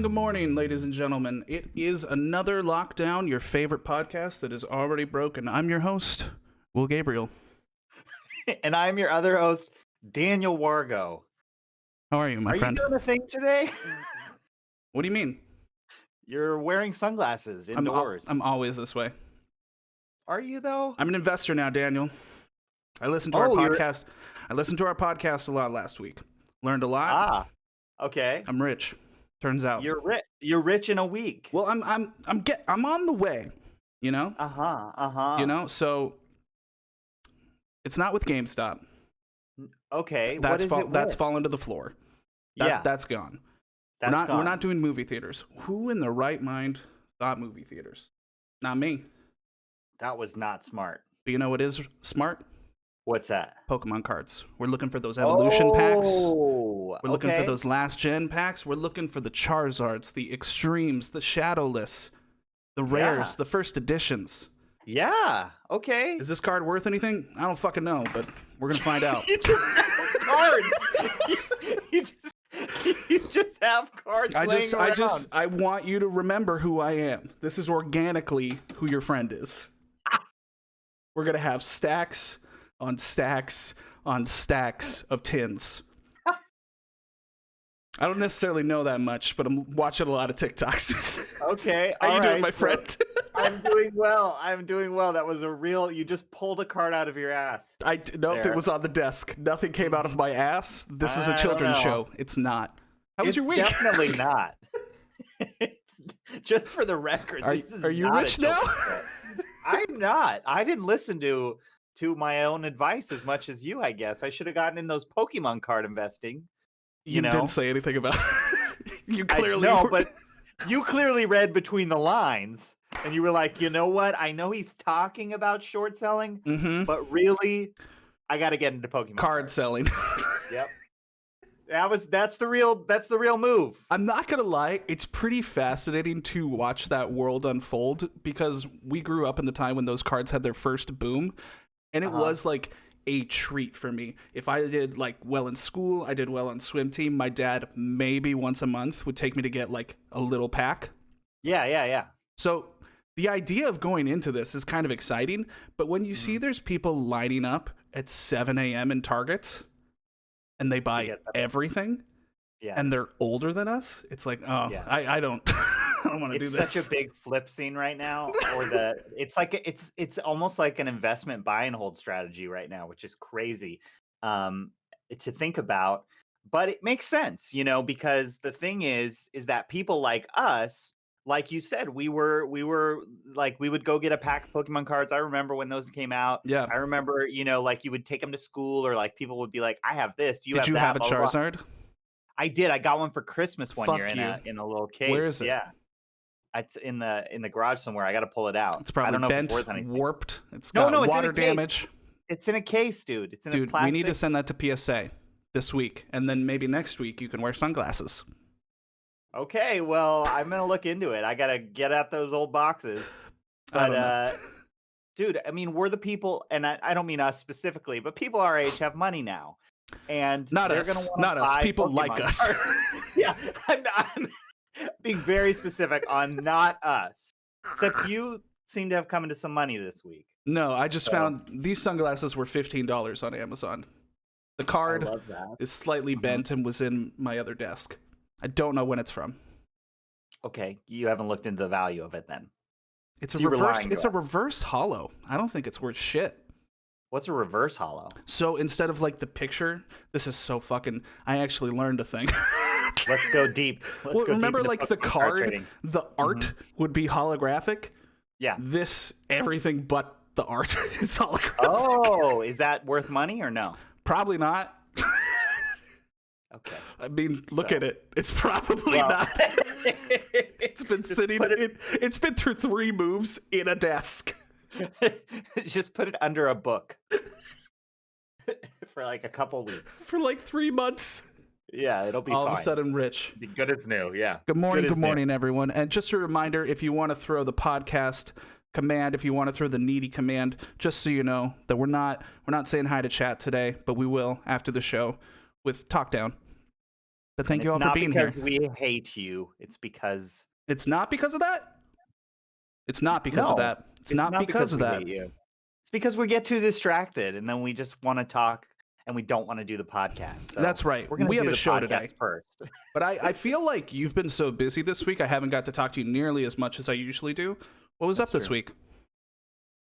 Good morning, ladies and gentlemen. It is another Lockdown, your favorite podcast that is already broken. I'm your host, Will Gabriel. And I'm your other host, Daniel Wargo. How are you, my friend? Are you doing a thing today? What do you mean? You're wearing sunglasses indoors. I'm always this way. Are you, though? I'm an investor now, Daniel. I listened to our podcast. I listened to our podcast a lot last week. Learned a lot. Okay. I'm rich. Turns out you're rich in a week. Well, I'm on the way, you know? You know, so it's not with GameStop. Okay. That's fallen to the floor. That's gone. We're not doing movie theaters. Who in their right mind thought movie theaters? Not me. That was not smart. But you know what is smart? What's that? Pokemon cards. We're looking for those evolution packs. We're looking for okay. those last gen packs. We're looking for the Charizards, the Extremes, the Shadowless, the Rares, the first editions. Yeah. Okay. Is this card worth anything? I don't fucking know, but we're gonna find out. You just have cards. you just have cards. I want you to remember who I am. This is organically who your friend is. We're gonna have stacks on stacks on stacks of tins. I don't necessarily know that much, but I'm watching a lot of TikToks. Okay. How you doing, my friend? I'm doing well. That was you just pulled a card out of your ass. Nope, it was on the desk. Nothing came out of my ass. This is a children's show. It's not. How was your week? Definitely not. It's, just for the record, are you rich now? I'm not. I didn't listen to my own advice as much as you, I guess. I should have gotten in those Pokémon card investing. You didn't say anything about it. You clearly but you clearly read between the lines, and you were like, you know what? I know he's talking about short selling, but really, I got to get into Pokemon card selling. Yep. That's the real move. I'm not gonna lie, it's pretty fascinating to watch that world unfold because we grew up in the time when those cards had their first boom, and it was like a treat for me. If I did like well in school, I did well on swim team, my dad maybe once a month would take me to get like a little pack. Yeah. So the idea of going into this is kind of exciting, but when you see there's people lining up at 7 a.m. in Targets and they buy everything and they're older than us, it's like, I don't I don't want to do this. It's such a big flip scene right now, it's almost like an investment buy and hold strategy right now, which is crazy to think about. But it makes sense, because the thing is that people like us, like you said, we were like, we would go get a pack of Pokemon cards. I remember when those came out. Yeah. I remember, like you would take them to school, or like people would be like, I have this. Did you have a Charizard? I did. I got one for Christmas one year in a little case. Where is it? Yeah. It's in the garage somewhere. I got to pull it out. It's probably I don't know bent, if it's worth anything. warped. It's got water damage. It's in a case, dude. It's in a plastic. We need to send that to PSA this week, and then maybe next week you can wear sunglasses. Okay, well, I'm gonna look into it. I gotta get at those old boxes. But dude, I mean, we're the people, and I don't mean us specifically, but people our age have money now, and not us. People Pokemon like us. Yeah, I'm being very specific on not us. Except you seem to have come into some money this week. No, I just found these sunglasses were $15 on Amazon. The card is slightly bent and was in my other desk. I don't know when it's from. Okay, you haven't looked into the value of it then. It's a reverse hollow. I don't think it's worth shit. What's a reverse hollow? So instead of like the picture, this is so fucking. I actually learned a thing. Let's go deep. Remember, like the card, the art would be holographic. Yeah. This everything but the art is holographic. Oh, is that worth money or no? Probably not. Okay. I mean, look at it. It's probably not. It's been sitting. It's been through 3 moves in a desk. Just put it under a book for like a couple weeks. For like 3 months. Yeah, it'll be All fine. of a sudden rich. Be good as new. Yeah. Good morning, everyone. And just a reminder, if you want to throw the podcast command, if you want to throw the needy command, just so you know that we're not saying hi to chat today, but we will after the show with Talk Down. But thank you all for being here. It's not because we hate you. It's because it's not because of that. It's not because of that. It's not because of that. It's because we get too distracted and then we just want to talk and we don't want to do the podcast. So that's right. We have a show today first. But I feel like you've been so busy this week. I haven't got to talk to you nearly as much as I usually do. What was up this week?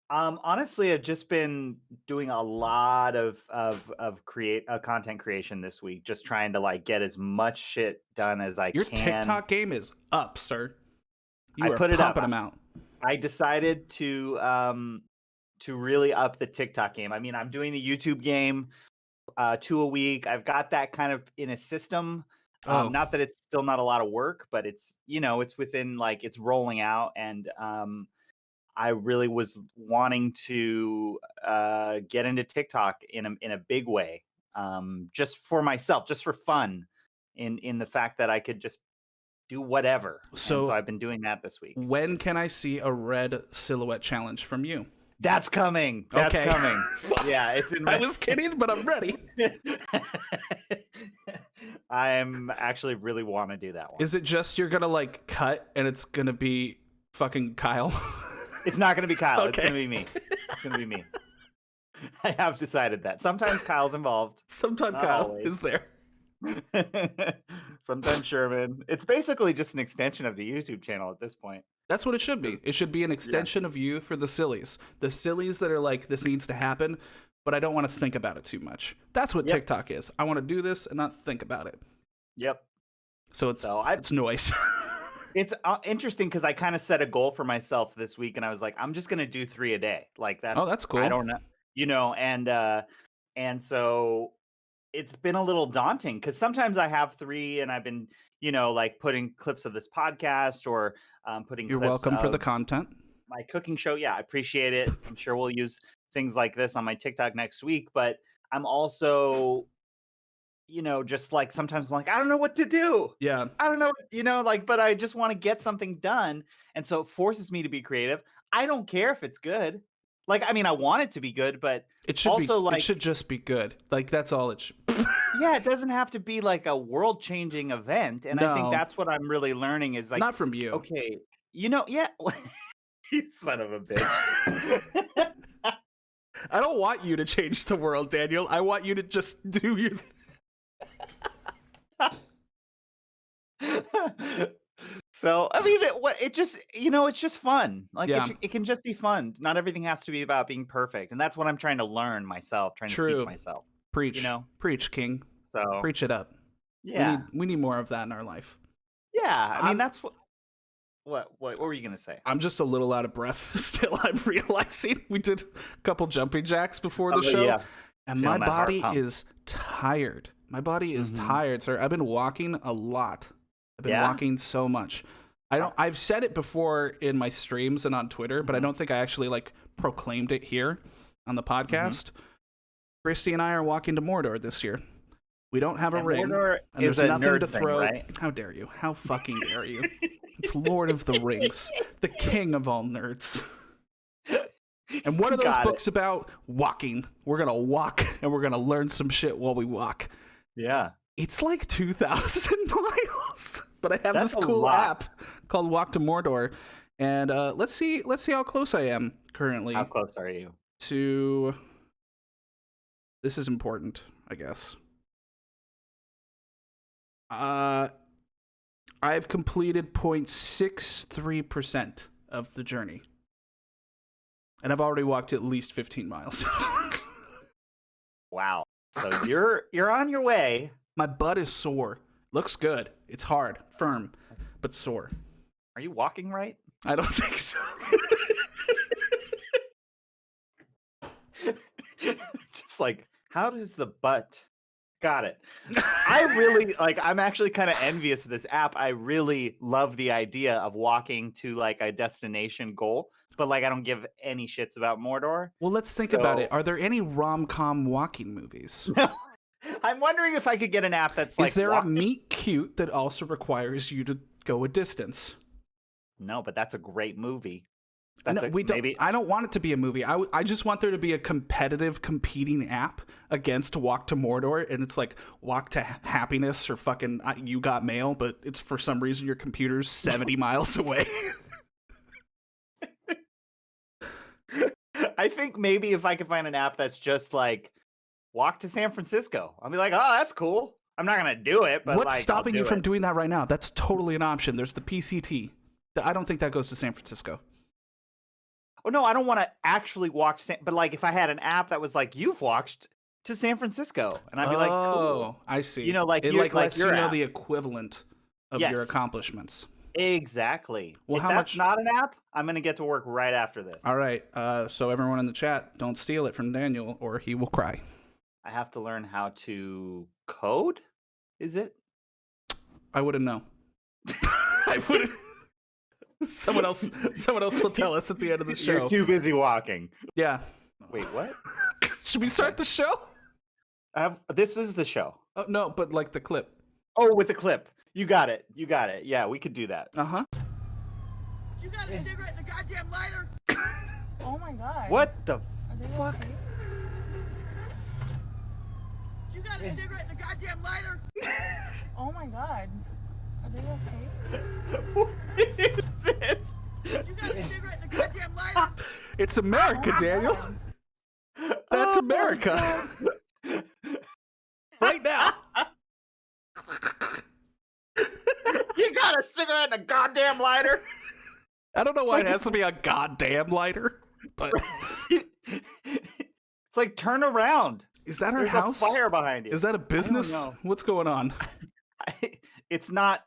Honestly, I've just been doing a lot of content creation this week, just trying to like get as much shit done as I can. Your TikTok game is up, sir. You are put it pumping up. them out. I decided to really up the TikTok game. I mean, I'm doing the YouTube game 2 a week. I've got that kind of in a system. Not that it's still not a lot of work, but it's, it's within like it's rolling out. And I really was wanting to get into TikTok in a big way, just for myself, just for fun, in the fact that I could just do whatever. So I've been doing that this week. When can I see a red silhouette challenge from you? That's coming. That's coming. Yeah, it's in. I was kidding, but I'm ready. I'm actually really want to do that one. Is it just you're gonna like cut and it's gonna be fucking Kyle? It's not gonna be Kyle. Okay. It's gonna be me. It's gonna be me. I have decided that. Sometimes Kyle's involved. Sometimes Kyle is there. Sometimes Sherman. It's basically just an extension of the YouTube channel at this point. That's what it should be. It should be an extension of you for the sillies. The sillies that are like, this needs to happen, but I don't want to think about it too much. That's what TikTok is. I want to do this and not think about it. Yep. So it's noise. It's interesting because I kind of set a goal for myself this week, and I was like, I'm just going to do 3 a day. Like that's cool. I don't know, and so it's been a little daunting because sometimes I have 3 and I've been, like putting clips of this podcast or putting You're clips welcome for of the content. My cooking show. Yeah, I appreciate it. I'm sure we'll use things like this on my TikTok next week, but I'm also, just like sometimes I'm like, I don't know what to do. Yeah. I don't know, but I just want to get something done. And so it forces me to be creative. I don't care if it's good. Like, I mean, I want it to be good, but it should it should just be good. Like, that's all it should. Yeah, it doesn't have to be like a world-changing event. And I think that's what I'm really learning is like, not from you. Okay, yeah. You son of a bitch. I don't want you to change the world, Daniel. I want you to just do your. So, I mean, it just, it's just fun. Like, it can just be fun. Not everything has to be about being perfect. And that's what I'm trying to learn myself, trying to teach myself. Preach, preach, King. So preach it up. Yeah. We need more of that in our life. Yeah. I mean, that's what were you going to say? I'm just a little out of breath still. I'm realizing we did a couple jumping jacks before the show. Yeah. And my body is tired. My body is tired, sir. I've been walking a lot. I've been walking so much. I've said it before in my streams and on Twitter, but I don't think I actually like proclaimed it here on the podcast. Christy and I are walking to Mordor this year. We don't have a ring. Mordor and there's nothing to throw. Thing, right? How dare you? How fucking dare you? It's Lord of the Rings, the king of all nerds. And what are those books about? Walking. We're going to walk and we're going to learn some shit while we walk. Yeah. It's like 2,000 miles. But I have this cool app called Walk to Mordor. And let's see how close I am currently. How close are you? To this is important, I guess. I've completed 0.63% of the journey. And I've already walked at least 15 miles. Wow. So you're on your way. My butt is sore. Looks good. It's hard, firm, but sore. Are you walking right? I don't think so. Just like, how does the butt? Got it. I really I'm actually kind of envious of this app. I really love the idea of walking to like a destination goal, but like I don't give any shits about Mordor. Well, let's think about it. Are there any rom-com walking movies? I'm wondering if I could get an app that's like. Is there a meet cute that also requires you to go a distance? No, but that's a great movie. No, we don't. Maybe... I don't want it to be a movie. I just want there to be a competitive, competing app against Walk to Mordor, and it's like Walk to Happiness or fucking You Got Mail, but it's for some reason your computer's 70 miles away. I think maybe if I could find an app that's just like Walk to San Francisco, I'll be like, oh, that's cool. I'm not gonna do it, but what's like, stopping you from doing that right now? That's totally an option. There's the PCT. I don't think that goes to San Francisco. Oh no, I don't want to actually walk to but like if I had an app that was like, you've walked to San Francisco, and I'd be like, cool. I see. You know, like it like lets you know app. the equivalent of your accomplishments. Exactly. Well, if how that's much? Not an app. I'm gonna get to work right after this. All right. So everyone in the chat, don't steal it from Daniel, or he will cry. I have to learn how to code. Is it? I wouldn't know. I wouldn't. Someone else will tell us at the end of the show. You're too busy walking. Yeah. Wait, what? Should we start the show? This is the show. Oh, no, but like the clip. Oh, with the clip. You got it. Yeah, we could do that. Uh-huh. You got a cigarette and a goddamn lighter? Oh my god. What the Are they fuck? okay? You got a cigarette and a goddamn lighter? Oh my god. Are they okay? What is this? You got a cigarette and a goddamn lighter? It's America, Daniel. That's America. Right now. You got a cigarette and a goddamn lighter? I don't know why it has to be a goddamn lighter, but it's like turn around. Is that our There's house? A fire behind you. Is that a business? know. What's going on? It's not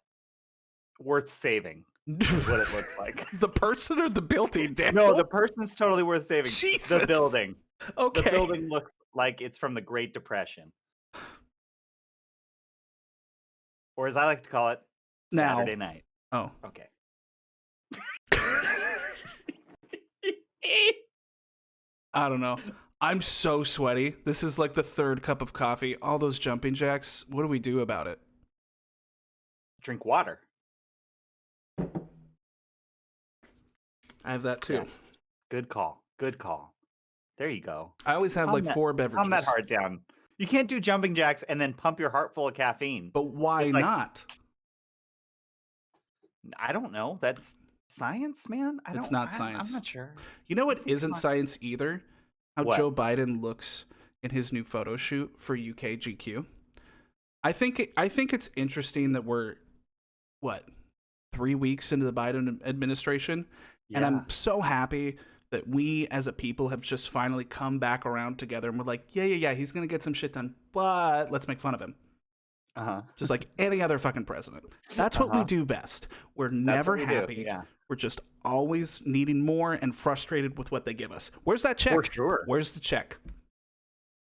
worth saving. Is what it looks like. The person or the building, Daniel? No, the person's totally worth saving. Jesus. The building. Okay. The building looks like it's from the Great Depression. Or as I like to call it, Saturday night. Oh. Okay. I don't know. I'm so sweaty. This is like the third cup of coffee. All those jumping jacks. What do we do about it? Drink water. I have that too. Yeah. Good call. Good call. There you go. I always have like 4 beverages. Calm that heart down. You can't do jumping jacks and then pump your heart full of caffeine. But why It's like- not? I don't know. That's science, man. It's not science. I'm not sure. You know what isn't science either? How What? Joe Biden looks in his new photo shoot for UK GQ. I think it's interesting that we're 3 weeks into the Biden administration, and I'm so happy that we as a people have just finally come back around together and we're like, yeah, he's gonna get some shit done, but let's make fun of him. Just like any other fucking president. That's what we do best. We're never happy. Yeah. We're just always needing more and frustrated with what they give us. Where's that check? For sure. Where's the check?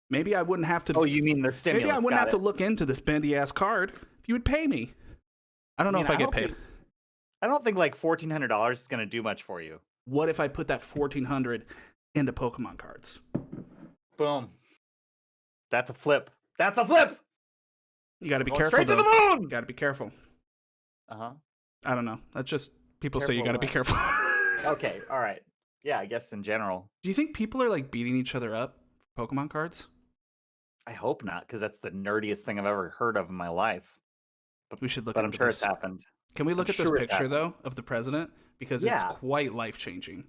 Maybe I wouldn't have to. Oh, you mean the stimulus? Maybe I wouldn't have to look into this bendy ass card if you would pay me. I don't know if I get paid. I don't think like $1,400 is going to do much for you. What if I put that $1,400 into Pokemon cards? Boom. That's a flip. That's a flip. You got to be Going careful. Straight to the moon. Got to be careful. I don't know. That's just people say you got to be careful. Okay. All right. Yeah, I guess in general. Do you think people are like beating each other up for Pokemon cards? I hope not, because that's the nerdiest thing I've ever heard of in my life. We should look. But I'm into sure this. it's happened. Can we look at this sure it's picture happened. though of the president because it's quite life changing.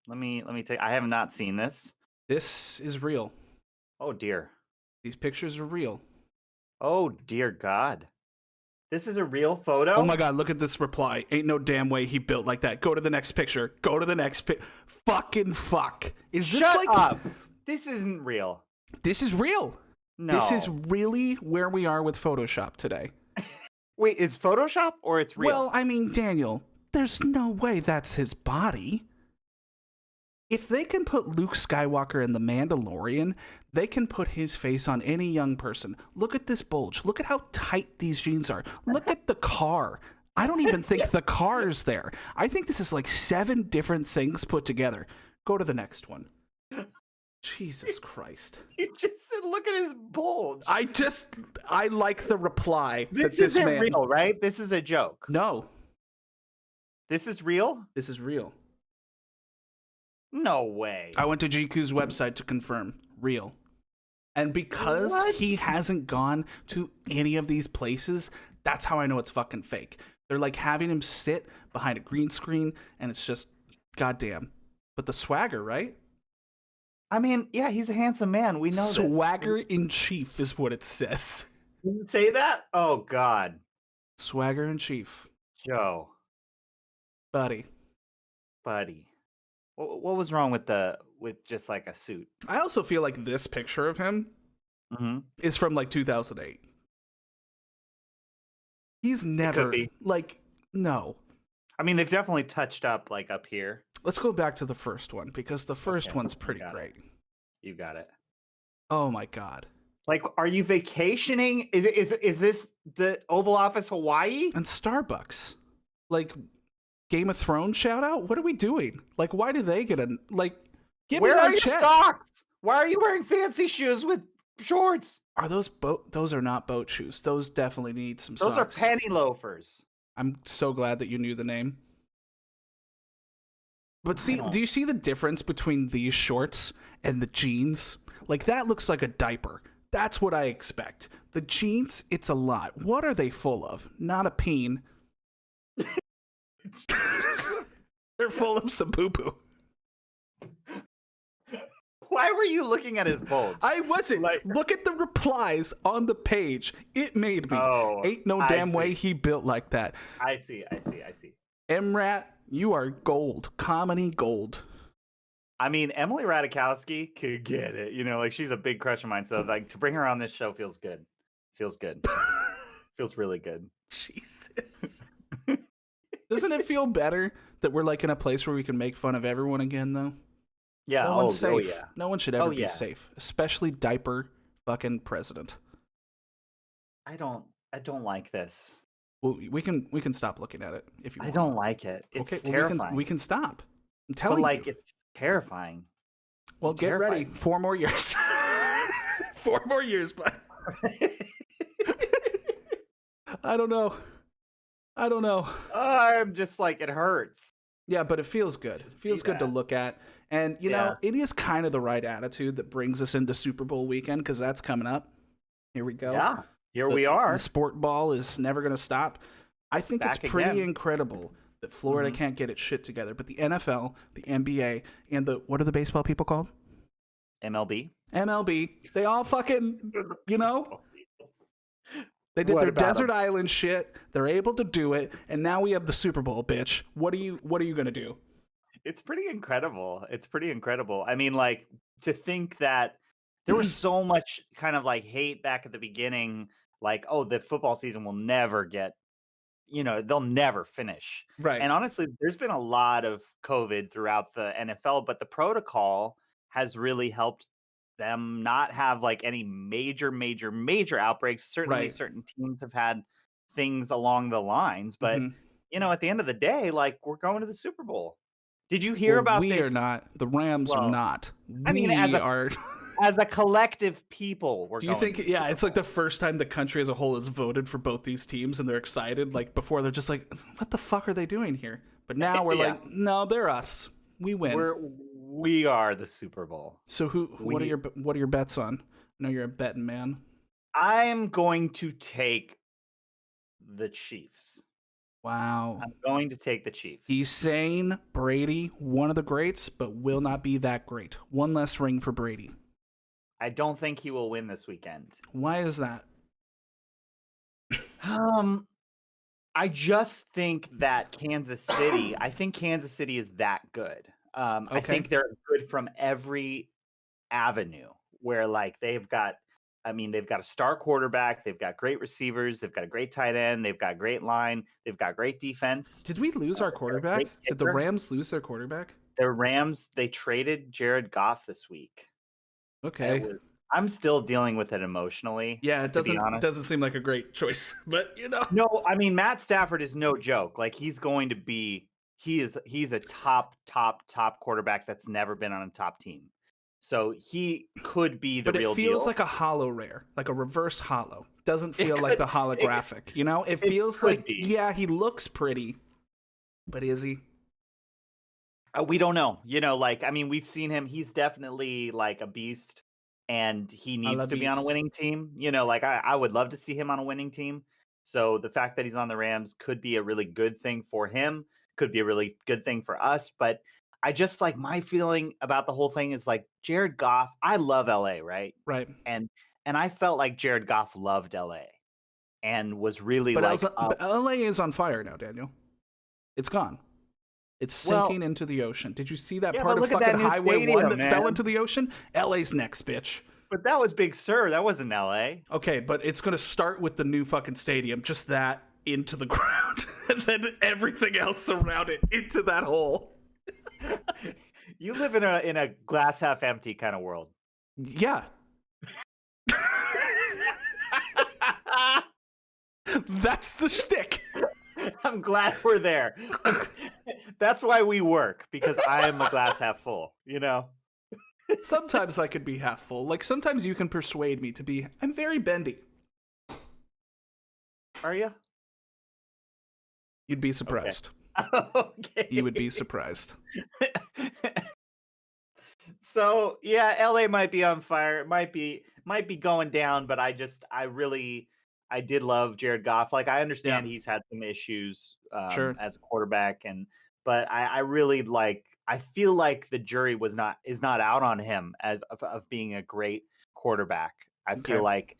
Let me take. I have not seen this. This is real. Oh dear. These pictures are real. Oh dear God. This is a real photo? Oh my God, look at this reply. Ain't no damn way he built like that. Go to the next picture. Go to the next fucking fuck. Is this Shut like up. This isn't real. This is real. No. This is really where we are with Photoshop today. Wait, it's Photoshop or it's real? Well, I mean, Daniel, there's no way that's his body. If they can put Luke Skywalker in The Mandalorian, they can put his face on any young person. Look at this bulge. Look at how tight these jeans are. Look at the car. I don't even think the car's there. I think this is like 7 different things put together. Go to the next one. Jesus Christ. You just said, look at his bulge. I like the reply. This that isn't man... real, right? This is a joke. No. This is real? This is real. No way. I went to GQ's website to confirm. Real. And because he hasn't gone to any of these places, that's how I know it's fucking fake. They're like having him sit behind a green screen, and it's just goddamn. But the swagger, right? I mean, yeah, he's a handsome man. We know Swagger in chief is what it says. Did you say that? Oh, God. Swagger in chief. Joe. Buddy. What was wrong with just like a suit? I also feel like this picture of him is from like 2008. He's never like, no. I mean, they've definitely touched up like up here. Let's go back to the first one because the first one's pretty great. You got it. Oh my God. Like, are you vacationing? Is this the Oval Office, Hawaii? And Starbucks. Like, Game of Thrones shout out? What are we doing? Like, why do they get a, like, give me Where my are your check. socks? Why are you wearing fancy shoes with shorts? Are those those are not boat shoes. Those definitely need some Those socks. are penny loafers. I'm so glad that you knew the name. But see, do you see the difference between these shorts and the jeans? Like, that looks like a diaper. That's what I expect. The jeans, it's a lot. What are they full of? Not a peen. They're full of some poo-poo. Why were you looking at his bulge? I wasn't. Look at the replies on the page. It made me. Oh, Ain't no damn way he built like that. I see. MRAT, you are gold. Comedy gold. I mean, Emily Ratajkowski could get it. You know, like, she's a big crush of mine. So, like, to bring her on this show feels good. Feels really good. Jesus. Doesn't it feel better that we're, like, in a place where we can make fun of everyone again, though? Yeah. No one's safe. Yeah. No one should ever be safe. Especially diaper fucking president. I don't like this. Well, we can stop looking at it if you want. I don't like it. It's terrifying. We can stop. I'm telling you. Like, it's terrifying. Well, get ready. 4 more years. 4 more years, but I don't know. I'm just like, it hurts. Yeah, but it feels good. It feels good to look at. And, you know, it is kind of the right attitude that brings us into Super Bowl weekend, because that's coming up. Here we go. Yeah, we are. The sport ball is never going to stop. I think it's pretty incredible that Florida can't get its shit together. But the NFL, the NBA, and what are the baseball people called? MLB, they all fucking, you know, they did their desert island shit. They're able to do it, and now we have the Super Bowl, bitch. What are you gonna do? It's pretty incredible. I mean, like, to think that there was so much kind of like hate back at the beginning, like, oh, the football season will never get, you know, they'll never finish. Right. And honestly, there's been a lot of COVID throughout the NFL, but the protocol has really helped them not have like any major outbreaks. Certainly certain teams have had things along the lines, but you know, at the end of the day, like, we're going to the Super Bowl. Did you hear about this? We are not. The Rams are not. I mean, as a collective people, do you think? Yeah, it's like the first time the country as a whole has voted for both these teams, and they're excited. Like, before, they're just like, "What the fuck are they doing here?" But now we're like, "No, they're us. We win. We are the Super Bowl." So what are your bets on? I know you're a betting man. I'm going to take the Chiefs. Wow. I'm going to take the Chiefs. He's saying Brady, one of the greats, but will not be that great. One less ring for Brady. I don't think he will win this weekend. Why is that? I just think that Kansas City is that good. I think they're good from every avenue, where, like, they've got a star quarterback, they've got great receivers, they've got a great tight end, they've got great line, they've got great defense. Did we lose our quarterback? Did the Rams lose their quarterback? The Rams, they traded Jared Goff this week. Okay. I'm still dealing with it emotionally. Yeah, it doesn't seem like a great choice, but you know. No, I mean, Matt Stafford is no joke. Like, he's a top quarterback that's never been on a top team. So he could be the But real it feels deal. like a hollow rare, like a reverse hollow. Doesn't feel It like could- the holographic, you know? It feels could like, be. yeah, he looks pretty, but is he? We don't know. You know, like, I mean, we've seen him. He's definitely like a beast, and he needs to be on a beast. winning team. You know, like I would love to see him on a winning team. So the fact that he's on the Rams could be a really good thing for him, could be a really good thing for us. But I just like my feeling about the whole thing is like Jared Goff. I love LA, right? Right. And I felt like Jared Goff loved LA and was really But, like but LA is on fire now, Daniel. It's gone. It's sinking into the ocean. Did you see that Yeah, part but of look at that fucking new Highway 1 stadium, that fell man. into the ocean? LA's next, bitch. But that was Big Sur. That wasn't LA. Okay, but it's going to start with the new fucking stadium, just that into the ground, and then everything else around it into that hole. You live in a glass half empty kind of world. Yeah. That's the shtick. I'm glad we're there. That's why we work, because I am a glass half full, you know? Sometimes I could be half full. Like, sometimes you can persuade me to be, I'm very bendy. Are you? You'd be surprised. Okay. You would be surprised. So, yeah, LA might be on fire. It might be going down, but I did love Jared Goff. Like, I understand he's had some issues Sure. as a quarterback, but I really I feel like the jury is not out on him of being a great quarterback. I feel like,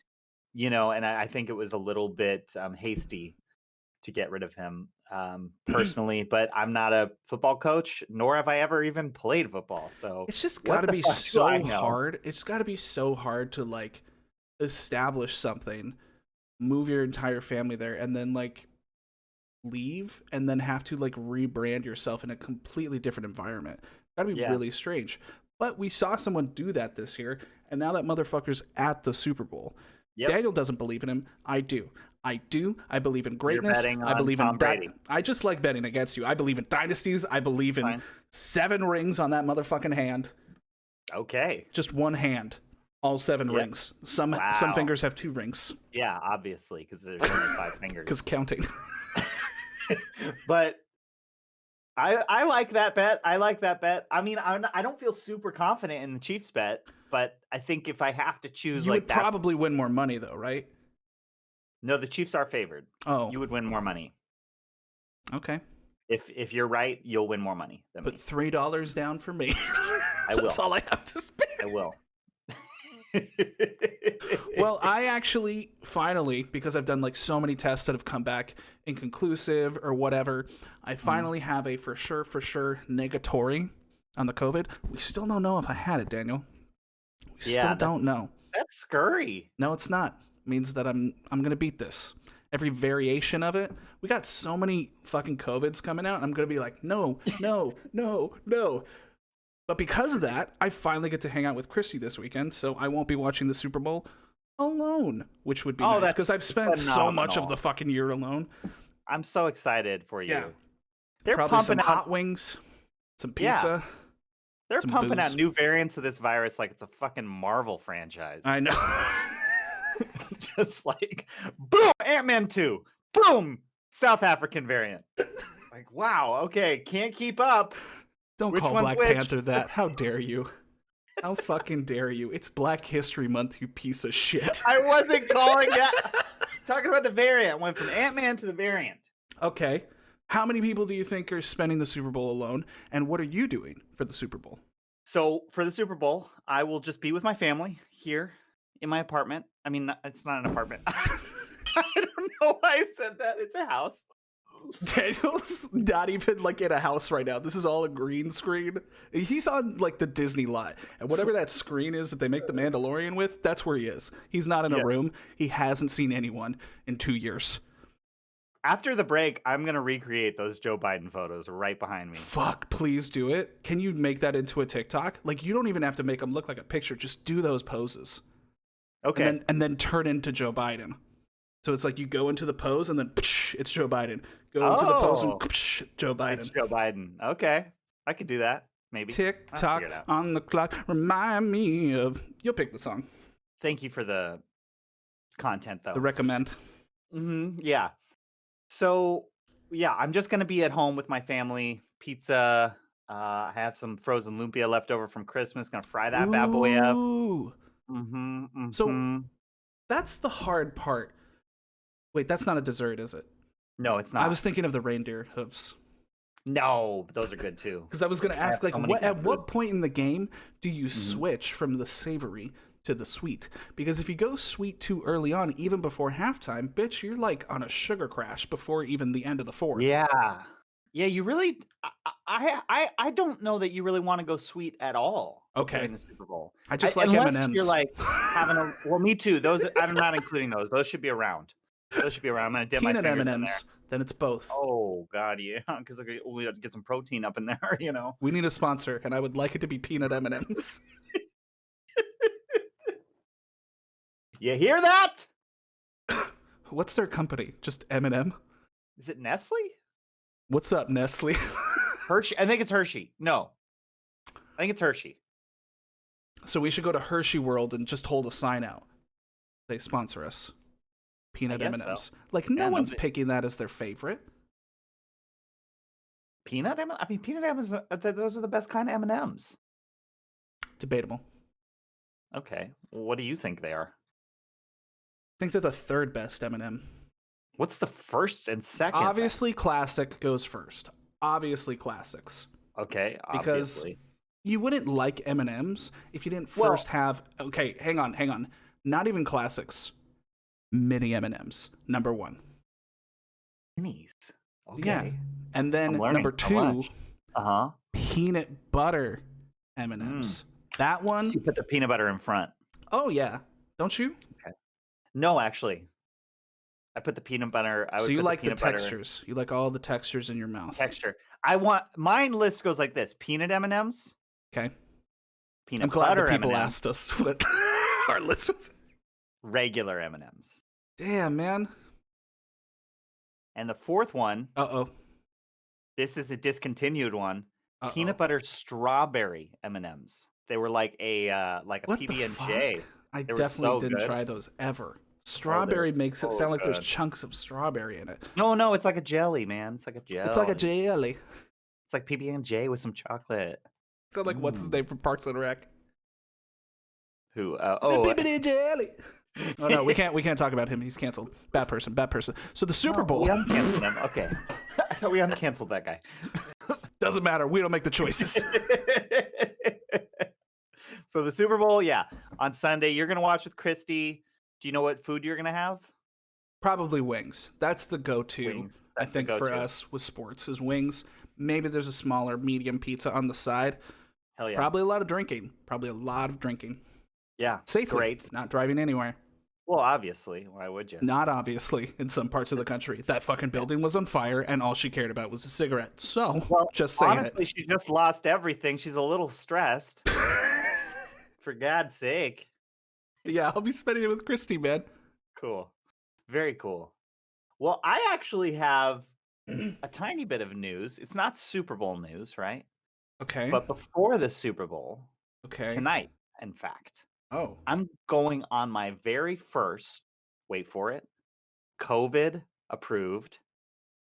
you know, and I think it was a little bit hasty to get rid of him personally, but I'm not a football coach, nor have I ever even played football. So it's just got to be so hard. It's got to be so hard to like establish something, move your entire family there, and then like leave and then have to like rebrand yourself in a completely different environment. That'd be really strange. But we saw someone do that this year, and now that motherfucker's at the Super Bowl. Daniel doesn't believe in him. I do. I believe in greatness. I believe Tom in Brady. I just like betting against you. I believe in dynasties. I believe in 7 rings on that motherfucking hand. Okay. Just one hand. All 7 rings. Some fingers have 2 rings. Yeah, obviously, because there's only 5 fingers. Because counting. But I like that bet. I mean, I don't feel super confident in the Chiefs bet, but I think if I have to choose, you would probably win more money, though, right? No, the Chiefs are favored. Oh, you would win more money. Okay. If you're right, you'll win more money than me. But $3 down for me. I will. That's all I have to spare. I will. Well, I actually finally, because I've done like so many tests that have come back inconclusive or whatever, I finally have a for sure negatory on the COVID. We still don't know if I had it, Daniel. We still don't know. That's scurry. No, it's not. It means that I'm gonna beat this. Every variation of it. We got so many fucking COVIDs coming out. I'm gonna be like, no. But because of that, I finally get to hang out with Christy this weekend, so I won't be watching the Super Bowl alone, which would be nice, because I've spent so much of the fucking year alone. I'm so excited for you. Yeah. They're probably pumping some out hot wings, some pizza. They're some pumping booze. out new variants of this virus like it's a fucking Marvel franchise. I know. Just like, boom, Ant-Man 2. Boom, South African variant. Like, wow, okay, can't keep up. Don't Which call one's Black which? Panther that. How dare you? How fucking dare you? It's Black History Month, you piece of shit. I wasn't calling that. I was talking about the variant. Went from Ant-Man to the variant. Okay. How many people do you think are spending the Super Bowl alone? And what are you doing for the Super Bowl? So for the Super Bowl, I will just be with my family here in my apartment. I mean, it's not an apartment. I don't know why I said that. It's a house. Daniel's not even like in a house right now. This is all a green screen. He's on like the Disney lot, and whatever that screen is that they make the Mandalorian with, that's where he is. He's not in a room. He hasn't seen anyone in 2 years. After the break, I'm going to recreate those Joe Biden photos right behind me. Fuck, please do it. Can you make that into a TikTok? Like, you don't even have to make them look like a picture. Just do those poses. Okay. And then turn into Joe Biden. So it's like you go into the pose and then it's Joe Biden. Go into the pose and Joe Biden. It's Joe Biden. Okay. I could do that. maybe. Tick I'll tock figure it out. on the clock. Remind me of. You'll pick the song. Thank you for the content, though. The recommend. Yeah. So, yeah, I'm just going to be at home with my family. Pizza. I have some frozen lumpia left over from Christmas. Going to fry that bad boy up. Ooh. So that's the hard part. Wait, that's not a dessert, is it? No, it's not. I was thinking of the reindeer hooves. No, but those are good too. Because I was going to ask, like, at what point in the game do you Mm-hmm. switch from the savory to the sweet? Because if you go sweet too early on, even before halftime, bitch, you're like on a sugar crash before even the end of the fourth. Yeah. Yeah, you really I don't know that you really want to go sweet at all during the Super Bowl. I just like unless M&Ms. you're like having a well, me too. Those I'm not including those. Those should be around. Those should be around. I'm gonna dip Peanut my fingers in there. M&Ms. Then it's both. Oh God, yeah, because we have to get some protein up in there, you know. We need a sponsor, and I would like it to be peanut M&Ms. You hear that? What's their company? Just M&M? Is it Nestle? What's up, Nestle? Hershey? I think it's Hershey. No, I think it's Hershey. So we should go to Hershey World and just hold a sign out. They sponsor us. Peanut guess M&Ms. so. Like, no Yeah, one's nobody- picking that as their favorite. Peanut M? I mean, peanut M&Ms. Those are the best kind of M&Ms. Debatable. Okay, well, what do you think they are? I think they're the third best M&M. What's the first and second? Obviously, classic goes first. Obviously, classics. Okay, Because obviously. you wouldn't like M&Ms if you didn't first have... Okay, hang on. Not even classics. Mini M&Ms. Number one. Minis. Okay. Yeah. And then I'm learning number so two, much. Uh-huh. peanut butter M&Ms. That one... So you put the peanut butter in front. Oh, yeah. Don't you? No, actually. I put the peanut butter. So you like the peanut butter textures. You like all the textures in your mouth. texture. I want mine list goes like this: peanut M&Ms, Okay. peanut I'm glad butter that people M&Ms, asked us what our list was. regular M&Ms. Damn, man. And the fourth one, Uh-oh. this is a discontinued one, Uh-oh. peanut butter strawberry M&Ms. They were like a What the PB&J. fuck? I They were definitely so didn't good. try those ever. Strawberry makes it so sound like there's good. chunks of strawberry in it. No, it's like a jelly, man. It's like a jelly. It's like a jelly. It's like PB&J with some chocolate. Sound like what's his name from Parks and Rec? Who? Bibbidi jelly. Oh no, we can't talk about him. He's canceled. Bad person. So the Super Bowl We uncanceled him. Okay. I thought we uncanceled that guy. doesn't matter. We don't make the choices. So the Super Bowl, yeah, on Sunday, you're gonna watch with Christy. Do you know what food you're gonna have? Probably wings. That's the go-to. Wings. I That's the think for go-to. us with sports is wings. Maybe there's a smaller medium pizza on the side. Hell yeah. Probably a lot of drinking. Yeah. Safely. Great. Not driving anywhere. Well, obviously. Why would you? Not obviously in some parts of the country. That fucking building was on fire and all she cared about was a cigarette. So, just saying honestly, she just lost everything. She's a little stressed. For God's sake. it. Yeah, I'll be spending it with Christy, man. Cool. Very cool. Well, I actually have a tiny bit of news. It's not Super Bowl news, right? Okay. But before the Super Bowl, Okay. tonight, in fact, Oh. I'm going on my very first, wait for it, COVID approved,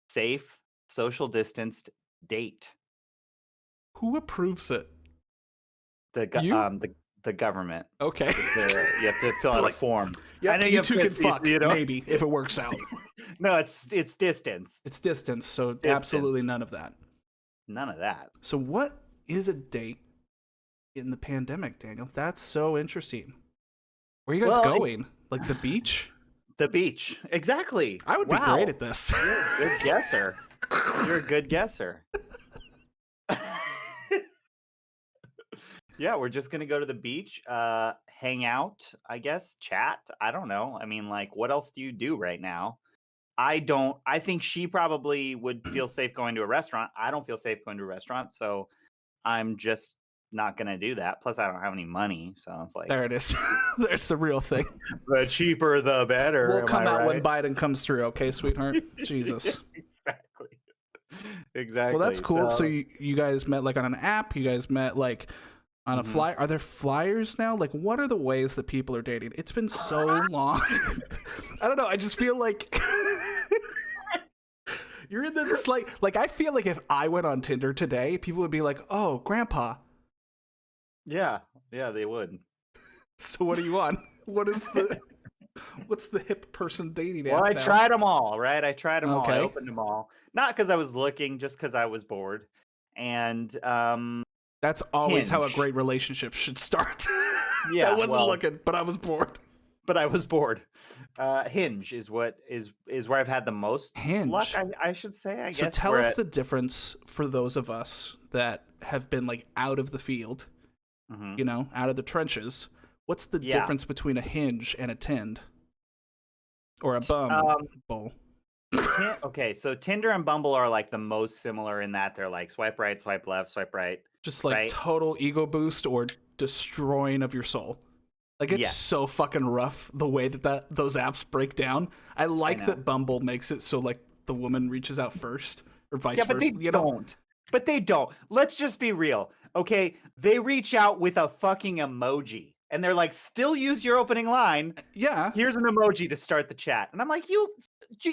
safe, social distanced date. Who approves it? The the government. Okay. You have to fill out a Like, form. Yeah, I know you have two can Christie's, fuck, you know? maybe, if it works out. No, it's distance. It's distance, so It's distance. absolutely none of that. None of that. So what is a date in the pandemic, Daniel? That's so interesting. Where are you guys Well, going? Like the beach? The beach. Exactly. I would be Wow. great at this. Good guesser. You're a good guesser. Yeah, we're just gonna go to the beach, hang out, I guess, chat. I don't know. I mean, like, what else do you do right now? I think she probably would feel safe going to a restaurant. I don't feel safe going to a restaurant, so I'm just not gonna do that. Plus, I don't have any money, so it's like There it is. There's the real thing. the cheaper the better. We'll am come I out when right? Biden comes through, okay, sweetheart? Jesus. Exactly. Exactly. Well, that's cool. So So, you guys met like on an app. You guys met like on a flyer. Are there flyers now? Like, what are the ways that people are dating? It's been so long. I don't know. I just feel like you're in this like I feel like if I went on Tinder today, people would be like, "Oh, grandpa." yeah, they would. So what are you on? What's the hip person dating app Well, I now? tried them all, right? I tried them all. I Okay. opened them all. Not because I was looking, just because I was bored. And That's always how a Hinge. great relationship should start. Yeah, I wasn't well, looking, but I was bored. but I was bored. Hinge is what is where I've had the most luck. Hinge. I should say. I So guess. tell We're us at- the difference for those of us that have been like out of the field, Mhm. you know, out of the trenches. What's the Yeah. difference between a Hinge and a Tind? Or a Bumble? Okay, so Tinder and Bumble are like the most similar in that they're like swipe right, swipe left, swipe right. Just like Right. total ego boost or destroying of your soul. Like it's Yes. so fucking rough the way that those apps break down. I like know. that Bumble makes it so like the woman reaches out first or vice Yeah, versa. but they you know? don't. But they don't. Let's just be real. Okay, they reach out with a fucking emoji. And they're like, still use your opening line. Yeah. Here's an emoji to start the chat. And I'm like, you do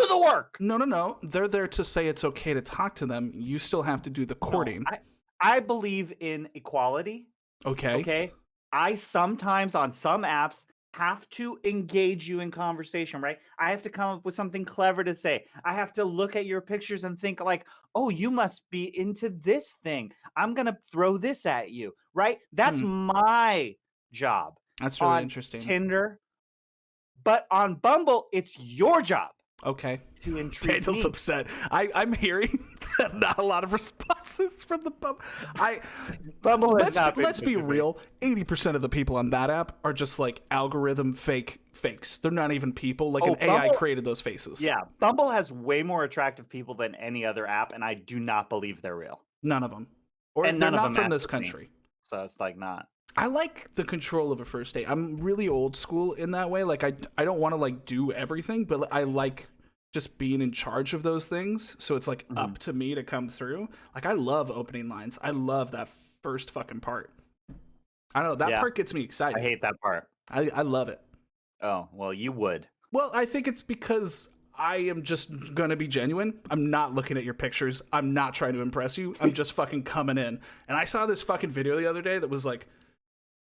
the work. No. They're there to say it's okay to talk to them. You still have to do the courting. No, I believe in equality. Okay. Okay. I sometimes on some apps have to engage you in conversation, right? I have to come up with something clever to say. I have to look at your pictures and think like, oh, you must be into this thing. I'm going to throw this at you, right? That's my job. That's really on interesting. Tinder. But on Bumble, it's your job Okay. to intrigue Daniel's me. upset. I'm hearing that not a lot of responses from the Bumble. Bumble has not been Let's be good to me. real. 80% of the people on that app are just like algorithm fakes. They're not even people. Like an AI Bumble- created those faces. Yeah, Bumble has way more attractive people than any other app, and I do not believe they're real. None of them. Or And they're none of not them from match this with me. country. So it's like not. I like the control of a first date. I'm really old school in that way. Like I don't want to like do everything, but I like just being in charge of those things. So it's like up to me to come through. Like I love opening lines. I love that first fucking part. I don't know. That Yeah. part gets me excited. I hate that part. I love it. Oh, well, you would. Well, I think it's because I am just gonna be genuine. I'm not looking at your pictures. I'm not trying to impress you. I'm just fucking coming in. And I saw this fucking video the other day that was like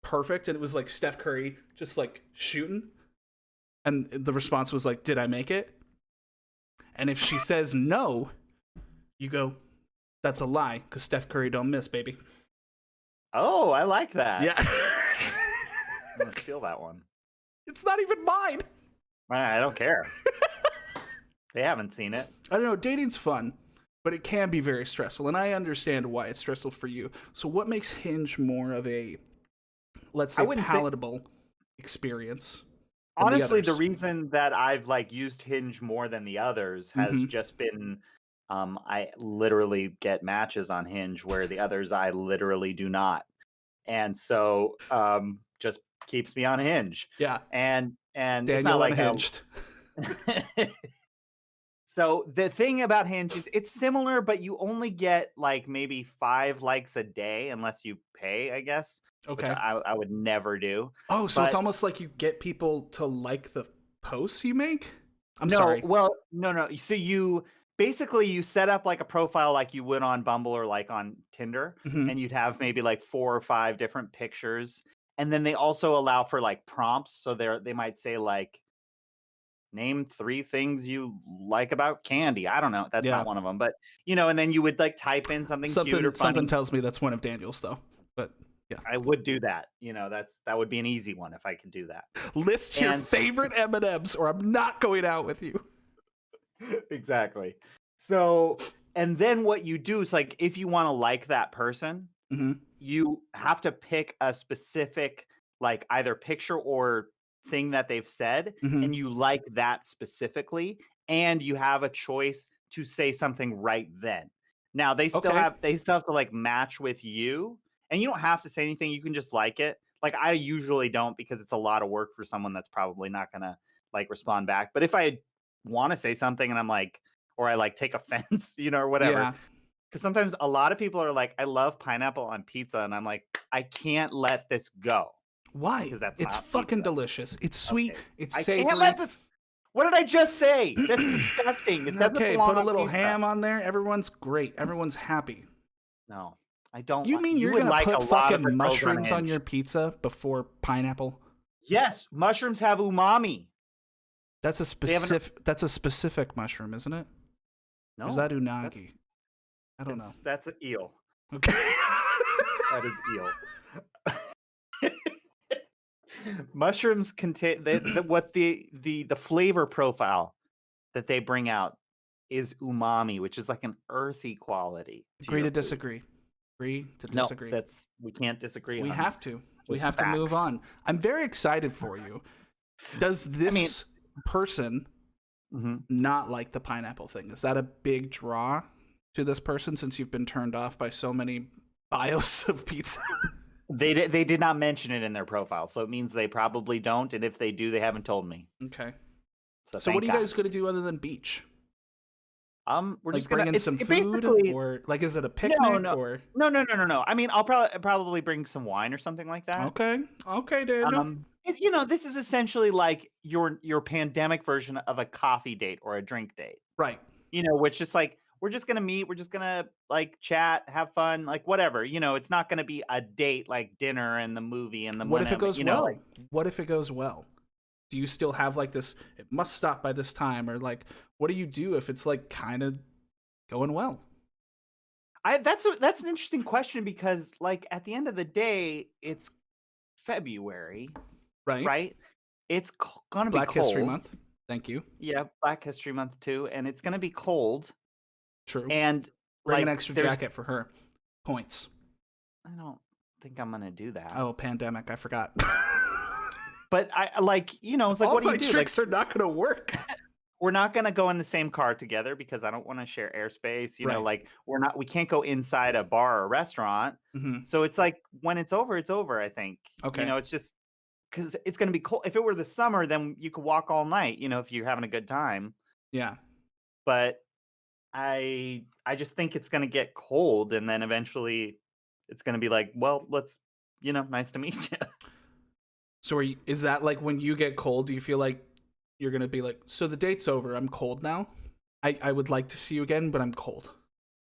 perfect, and it was like Steph Curry just like shooting, and the response was like, "Did I make it?" And if she says no, you go, "That's a lie, because Steph Curry don't miss, baby." Oh, I like that. Yeah, I'm gonna steal that one. it's not even mine. I don't care. They haven't seen it. I don't know. Dating's fun, but it can be very stressful, and I understand why it's stressful for you. So, what makes Hinge more of a, let's say, wouldn't say- palatable experience? than the Honestly, the others? reason that I've like used Hinge more than the others has Mhm. just been I literally get matches on Hinge where the others I literally do not. And so just keeps me on Hinge. Yeah, And it's Daniel not like unhinged. So the thing about Hinge is it's similar, but you only get like maybe 5 likes a day unless you pay, I guess. Which Okay. I would never do. Oh, so it's but- almost like you get people to like the posts you make? I'm No, sorry. well, no. So you basically you set up like a profile like you would on Bumble or like on Tinder, Mhm. and you'd have maybe like 4 or 5 different pictures. And then they also allow for like prompts. So they might say like name 3 things you like about candy. I don't know. That's Yeah. not one of them. But and then you would like type in something cute or funny. Something tells me that's one of Daniel's, though. But yeah. I would do that. That would be an easy one if I could do that. List your And- favorite M&Ms, or I'm not going out with you. Exactly. So, and then what you do is like if you want to like that person, Mhm. you have to pick a specific like either picture or thing that they've said, Mhm. and you like that specifically, and you have a choice to say something right then. Now they still Okay. have to like match with you, and you don't have to say anything. You can just like it. Like I usually don't because it's a lot of work for someone that's probably not gonna like respond back. But if I want to say something and I'm like, or I like take offense, or whatever. Yeah. Because sometimes a lot of people are like, I love pineapple on pizza, and I'm like, I can't let this go. Why? Because that's It's not fucking pizza. delicious. It's sweet. Okay. It's I savory. can't let this. What did I just say? That's disgusting. It doesn't Okay, belong put a on little pizza. ham on there. Everyone's great. Everyone's happy. No, I don't. You mean you're would gonna like a put lot of fucking the girls mushrooms on UnHinged. your pizza before pineapple? Yes, mushrooms have umami. That's a specific. That's a specific mushroom, isn't it? No, Or is that unagi? I don't know. That's an eel. Okay. That is eel. Mushrooms contain what the flavor profile that they bring out is umami, which is like an earthy quality. Agree to disagree. Agree to disagree. No, we can't disagree. We on have to. We Just have to move facts. on. I'm very excited for you. Does this person Mhm. not like the pineapple thing? Is that a big draw to this person since you've been turned off by so many bios of pizza? They did not mention it in their profile, so it means they probably don't. And if they do, they haven't told me. Okay. So So what are you thank guys going to do other than beach? God. We're Like just gonna bring in some food, basically or like is it a picnic? no. Or No. I mean, I'll probably bring some wine or something like that. okay, Daniel. This is essentially like your pandemic version of a coffee date or a drink date. Right. Which just like we're just gonna meet, we're just gonna like chat, have fun, like whatever. It's not gonna be a date like dinner and the movie and the. What if it goes well? Like, what if it goes well? Do you still have like this? It must stop by this time, or like, what do you do if it's like kind of going well? that's an interesting question because like at the end of the day, it's February, Right. right? It's gonna be Black cold. History Month. Thank you. Yeah, Black History Month too, and it's gonna be cold. True. And bring like, an extra jacket for her. Points. I don't think I'm gonna do that. Oh, pandemic! I forgot. But I like, it's like, all what do my you do? tricks are not going to work. We're not gonna go in the same car together because I don't want to share airspace. Right. Like we can't go inside a bar or restaurant. Mhm. So it's like when it's over, it's over. I think. Okay. It's just because it's gonna be cold. If it were the summer, then you could walk all night. If you're having a good time. Yeah. But I just think it's gonna get cold, and then eventually, it's gonna be like, well, let's, nice to meet you. So is that like when you get cold, do you feel like you're going to be like, so the date's over, I'm cold now? I would like to see you again, but I'm cold.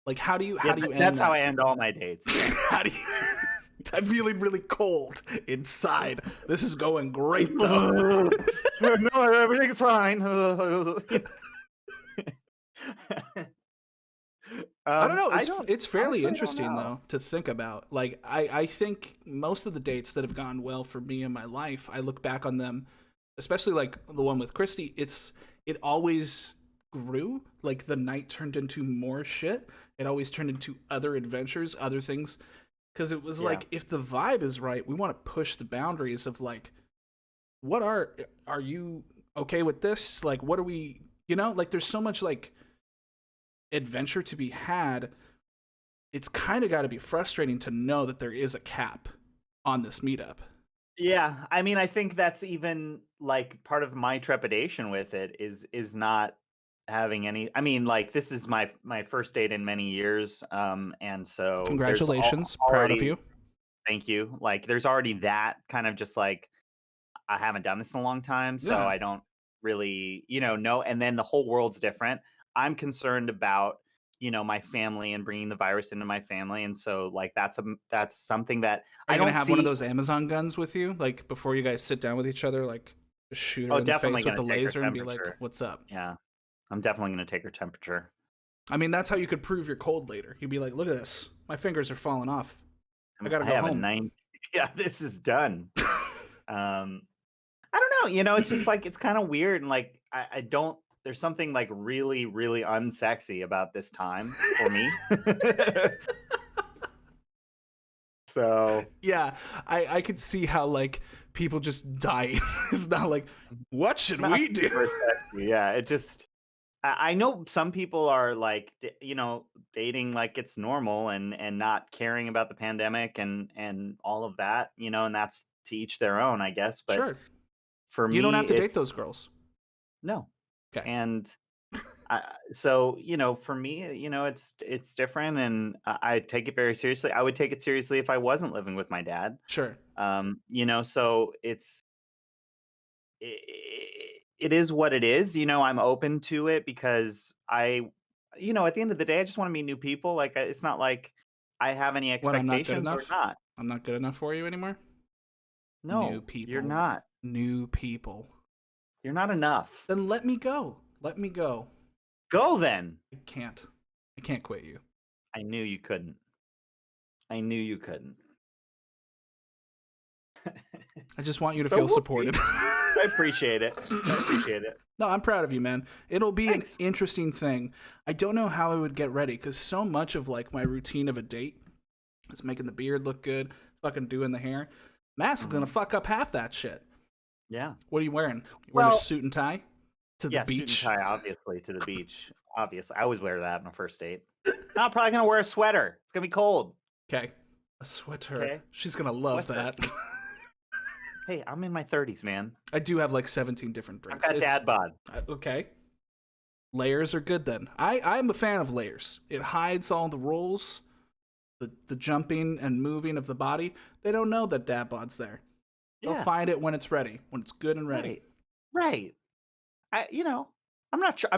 Like, how do you end That's that? how I end all my dates. How do you... I'm feeling really cold inside. This is going great, though. No, everything's fine. I don't know. It's fairly honestly, interesting, though, to think about. Like, I think most of the dates that have gone well for me in my life, I look back on them, especially like the one with Christy, it always grew. Like, the night turned into more shit. It always turned into other adventures, other things. Because it was like, if the vibe is right, we want to push the boundaries of like, what are you okay with this? Like, what are we, like there's so much like adventure to be had. It's kind of got to be frustrating to know that there is a cap on this meetup. Yeah, I mean, I think that's even like part of my trepidation with it is not having any. I mean, like this is my first date in many years, and so congratulations, proud of you. Thank you. Like, there's already that kind of just like I haven't done this in a long time, so I don't really, know. And then the whole world's different. I'm concerned about my family and bringing the virus into my family, and so like that's something that I don't have one of see. those Amazon guns with you, like before you guys sit down with each other, like just shoot her in the Definitely face with the gonna take her laser and be like, temperature. "What's up?" Yeah, I'm definitely gonna take her temperature. I mean, that's how you could prove you're cold later. You'd be like, "Look at this, my fingers are falling off. I gotta go home." Yeah, this is done. I don't know. It's just like it's kind of weird, and like I don't. There's something like really, really unsexy about this time for me. So yeah, I could see how like people just die. It's not like, what should we do? Sexy. Yeah, it just. I know some people are like, dating like it's normal and not caring about the pandemic and all of that, and that's to each their own, I guess. But sure. For me, you don't have to date those girls. No. Okay. And So for me, it's different, and I take it very seriously. I would take it seriously if I wasn't living with my dad. Sure. So it is what it is. I'm open to it because at the end of the day, I just want to meet new people. Like, it's not like I have any What, I'm not good expectations or enough? not. I'm not good enough for you anymore? No, New people. you're not. New people. You're not enough. Then let me go. Let me go. Go then. I can't quit you. I knew you couldn't. I knew you couldn't. I just want you to So feel we'll supported. I appreciate it. I appreciate it. No, I'm proud of you, man. It'll be Thanks. an interesting thing. I don't know how I would get ready because so much of like my routine of a date is making the beard look good, fucking doing the hair. Mask's gonna fuck up half that shit. Yeah. What are you wearing? You wearing Well, a suit and tie to the beach? Suit and tie, obviously, to the beach. Obviously, I always wear that on a first date. I'm probably gonna wear a sweater. It's gonna be cold. Okay, a sweater. Okay. She's gonna love Sweater. that. Hey, I'm in my 30s, man. I do have like 17 different I've drinks. got dad bod. Okay. Layers are good then. I'm a fan of layers. It hides all the rolls, the jumping and moving of the body. They don't know that dad bod's there. They'll Yeah. find it when it's ready, when it's good and ready. Right. I'm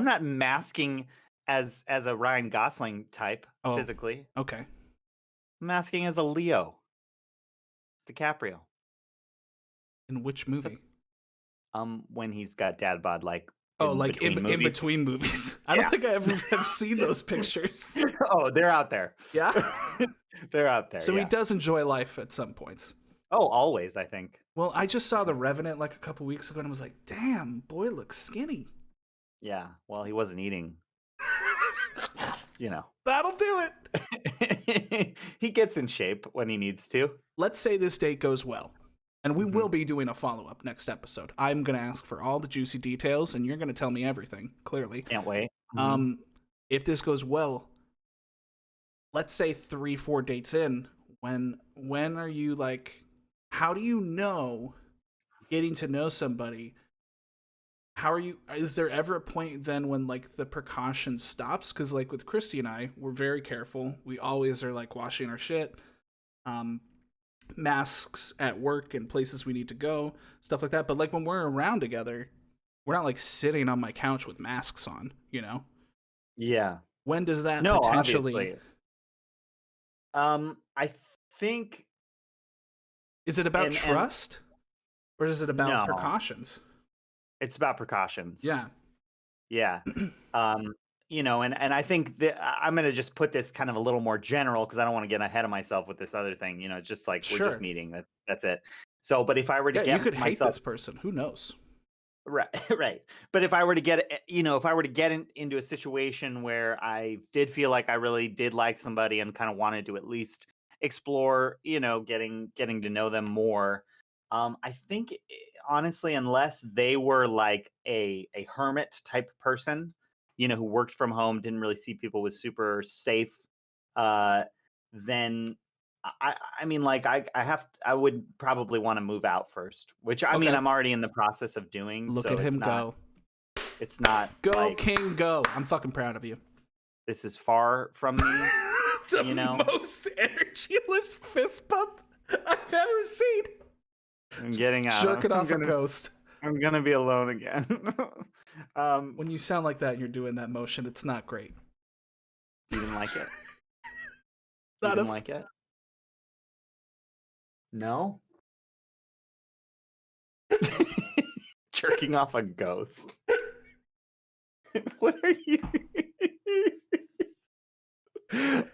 not masking as a Ryan Gosling type physically. Okay. I'm masking as a Leo DiCaprio. In which movie? When he's got dad bod, like In movies. between movies. I don't think I ever have seen those pictures. Oh, they're out there. Yeah. They're out there. So yeah. he does enjoy life at some points. Oh, always, I think. Well, I just saw The Revenant like a couple weeks ago and I was like, damn, boy looks skinny. Yeah. Well, he wasn't eating. That'll do it. He gets in shape when he needs to. Let's say this date goes well. And we will be doing a follow-up next episode. I'm going to ask for all the juicy details, and you're going to tell me everything, clearly. Can't wait. If this goes well, let's say 3-4 dates in, when are you like, how do you know getting to know somebody? Is there ever a point then when like the precaution stops? Because like with Christy and I, we're very careful. We always are like washing our shit. Masks at work and places we need to go, stuff like that. But like when we're around together, we're not like sitting on my couch with masks on, Yeah. When does that potentially? Obviously. I think. Is it about trust, or is it about No. precautions? It's about precautions. Yeah. Yeah. And I think that I'm going to just put this kind of a little more general because I don't want to get ahead of myself with this other thing. It's just like we're just meeting. That's it. So, but if I were to get you could hate myself, this person. Who knows? right, right. But if I were to get into a situation where I did feel like I really did like somebody and kind of wanted to at least explore, getting to know them more, I think honestly, unless they were like a hermit type person, who worked from home, didn't really see people, was super safe, then I would probably want to move out first, which I mean, I'm already in the process of doing. Look so at him go. It's not Go, like, King, go. I'm fucking proud of you. this is far from me. The most energyless fist bump I've ever seen. I'm getting out. Jerking off a ghost. I'm gonna be alone again. When you sound like that and you're doing that motion, it's not great. You didn't like it? You didn't like it? No? Jerking off a ghost. What are you?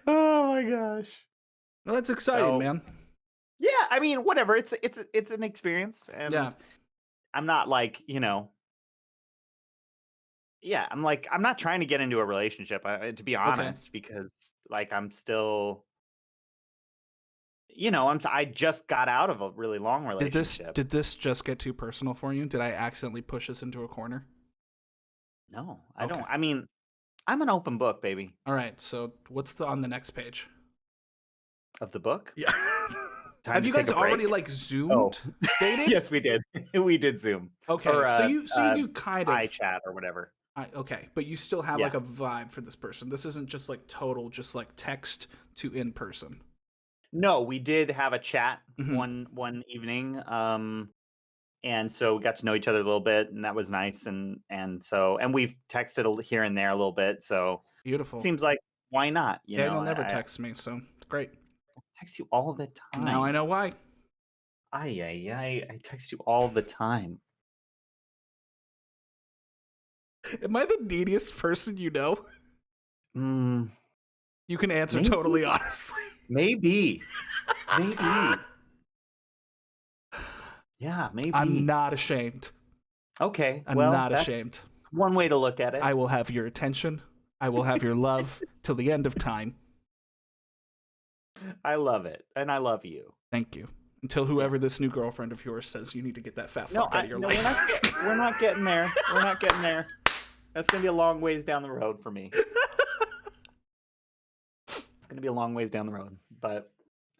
Oh my gosh. Well, that's exciting, man. Yeah, I mean, whatever. It's an experience, and Yeah. I'm not like, yeah, I'm not trying to get into a relationship, to be honest, because like I'm still, I just got out of a really long relationship. Did this just get too personal for you? Did I accidentally push us into a corner? No, I don't. I mean, I'm an open book, baby. All right, so what's on the next page? Of the book? Yeah. Time Have to you take guys a break? already like zoomed dating? Yes, we did. We did Zoom. Okay, Or, so you do kind of iChat or whatever. Okay, but you still have like a vibe for this person. This isn't just like total, just like text to in person. No, we did have a chat one evening, and so we got to know each other a little bit, and that was nice. And we've texted here and there a little bit. So beautiful. It seems like why not? Daniel never texts me, so it's great. I text you all the time. Now I know why. I text you all the time. Am I the neediest person you know? You can answer Maybe. Totally honestly. Maybe. Yeah, maybe. I'm not ashamed. Okay. I'm not ashamed. One way to look at it. I will have your attention. I will have your love till the end of time. I love it. And I love you. Thank you. Until whoever this new girlfriend of yours says you need to get that fat fuck out of your life. We're not getting there. We're not getting there. That's going to be a long ways down the road for me. It's going to be a long ways down the road. But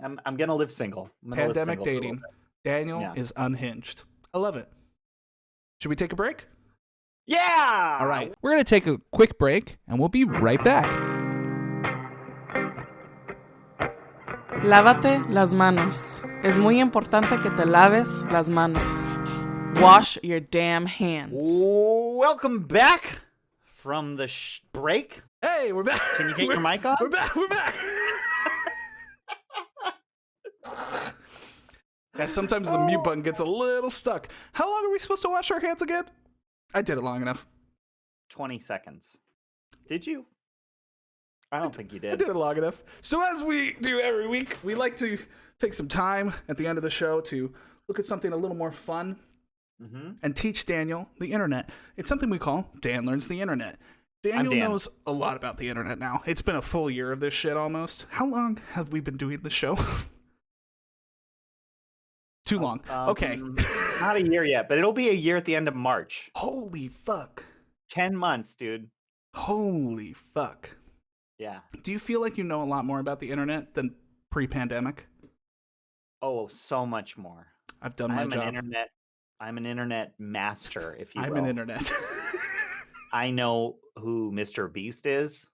I'm going to live single. Pandemic dating. Daniel is unhinged. I love it. Should we take a break? Yeah! All right. We're going to take a quick break, and we'll be right back. Lávate las manos. Es muy importante que te laves las manos. Wash your damn hands. Welcome back from the break. Hey, we're back. Can you get your mic on? We're back. Yeah, sometimes the mute button gets a little stuck. How long are we supposed to wash our hands again? I did it long enough. 20 seconds. Did you? I don't think you did. I did it long enough. So as we do every week, we like to take some time at the end of the show to look at something a little more fun and teach Daniel the internet. It's something we call Dan Learns the Internet. Daniel knows a lot about the internet now. It's been a full year of this shit almost. How long have we been doing the show? Too long. Okay. Not a year yet, but it'll be a year at the end of March. Holy fuck. 10 months, dude. Holy fuck. Yeah. Do you feel like you know a lot more about the internet than pre-pandemic? Oh, so much more. I've done my job. I'm an internet master, if you will. I'm an internet. I know who Mr. Beast is.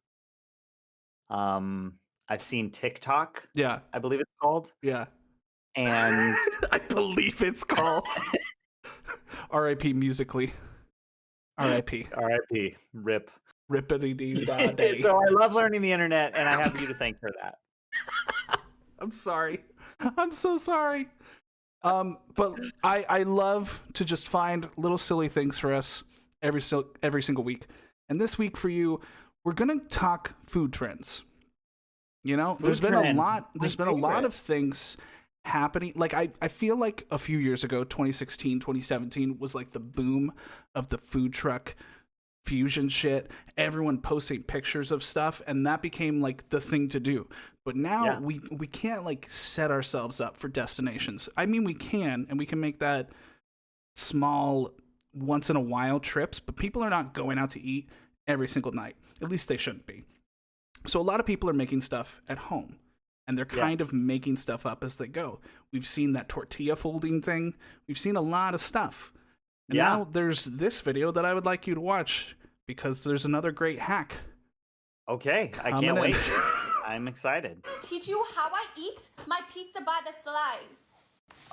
I've seen TikTok. Yeah. I believe it's called. Yeah. And I believe it's called R.I.P. Musically. R.I.P. R.I.P. Rip. Rippity-dee-da-day. So I love learning the internet, and I have you to thank for that. I'm sorry. I'm so sorry. But I love to just find little silly things for us every single week. And this week for you, we're gonna talk food trends. You know, there's been a lot of things happening. Like I feel like a few years ago, 2016, 2017 was like the boom of the food truck fusion shit, everyone posting pictures of stuff, and that became like the thing to do. But now we can't like set ourselves up for destinations. I mean, we can, and we can make that small once in a while trips, but people are not going out to eat every single night. At least they shouldn't be. So a lot of people are making stuff at home, and they're kind of making stuff up as they go. We've seen that tortilla folding thing. We've seen a lot of stuff. And now there's this video that I would like you to watch because there's another great hack. Okay, I can't wait. I'm excited. Teach you how I eat my pizza by the slice.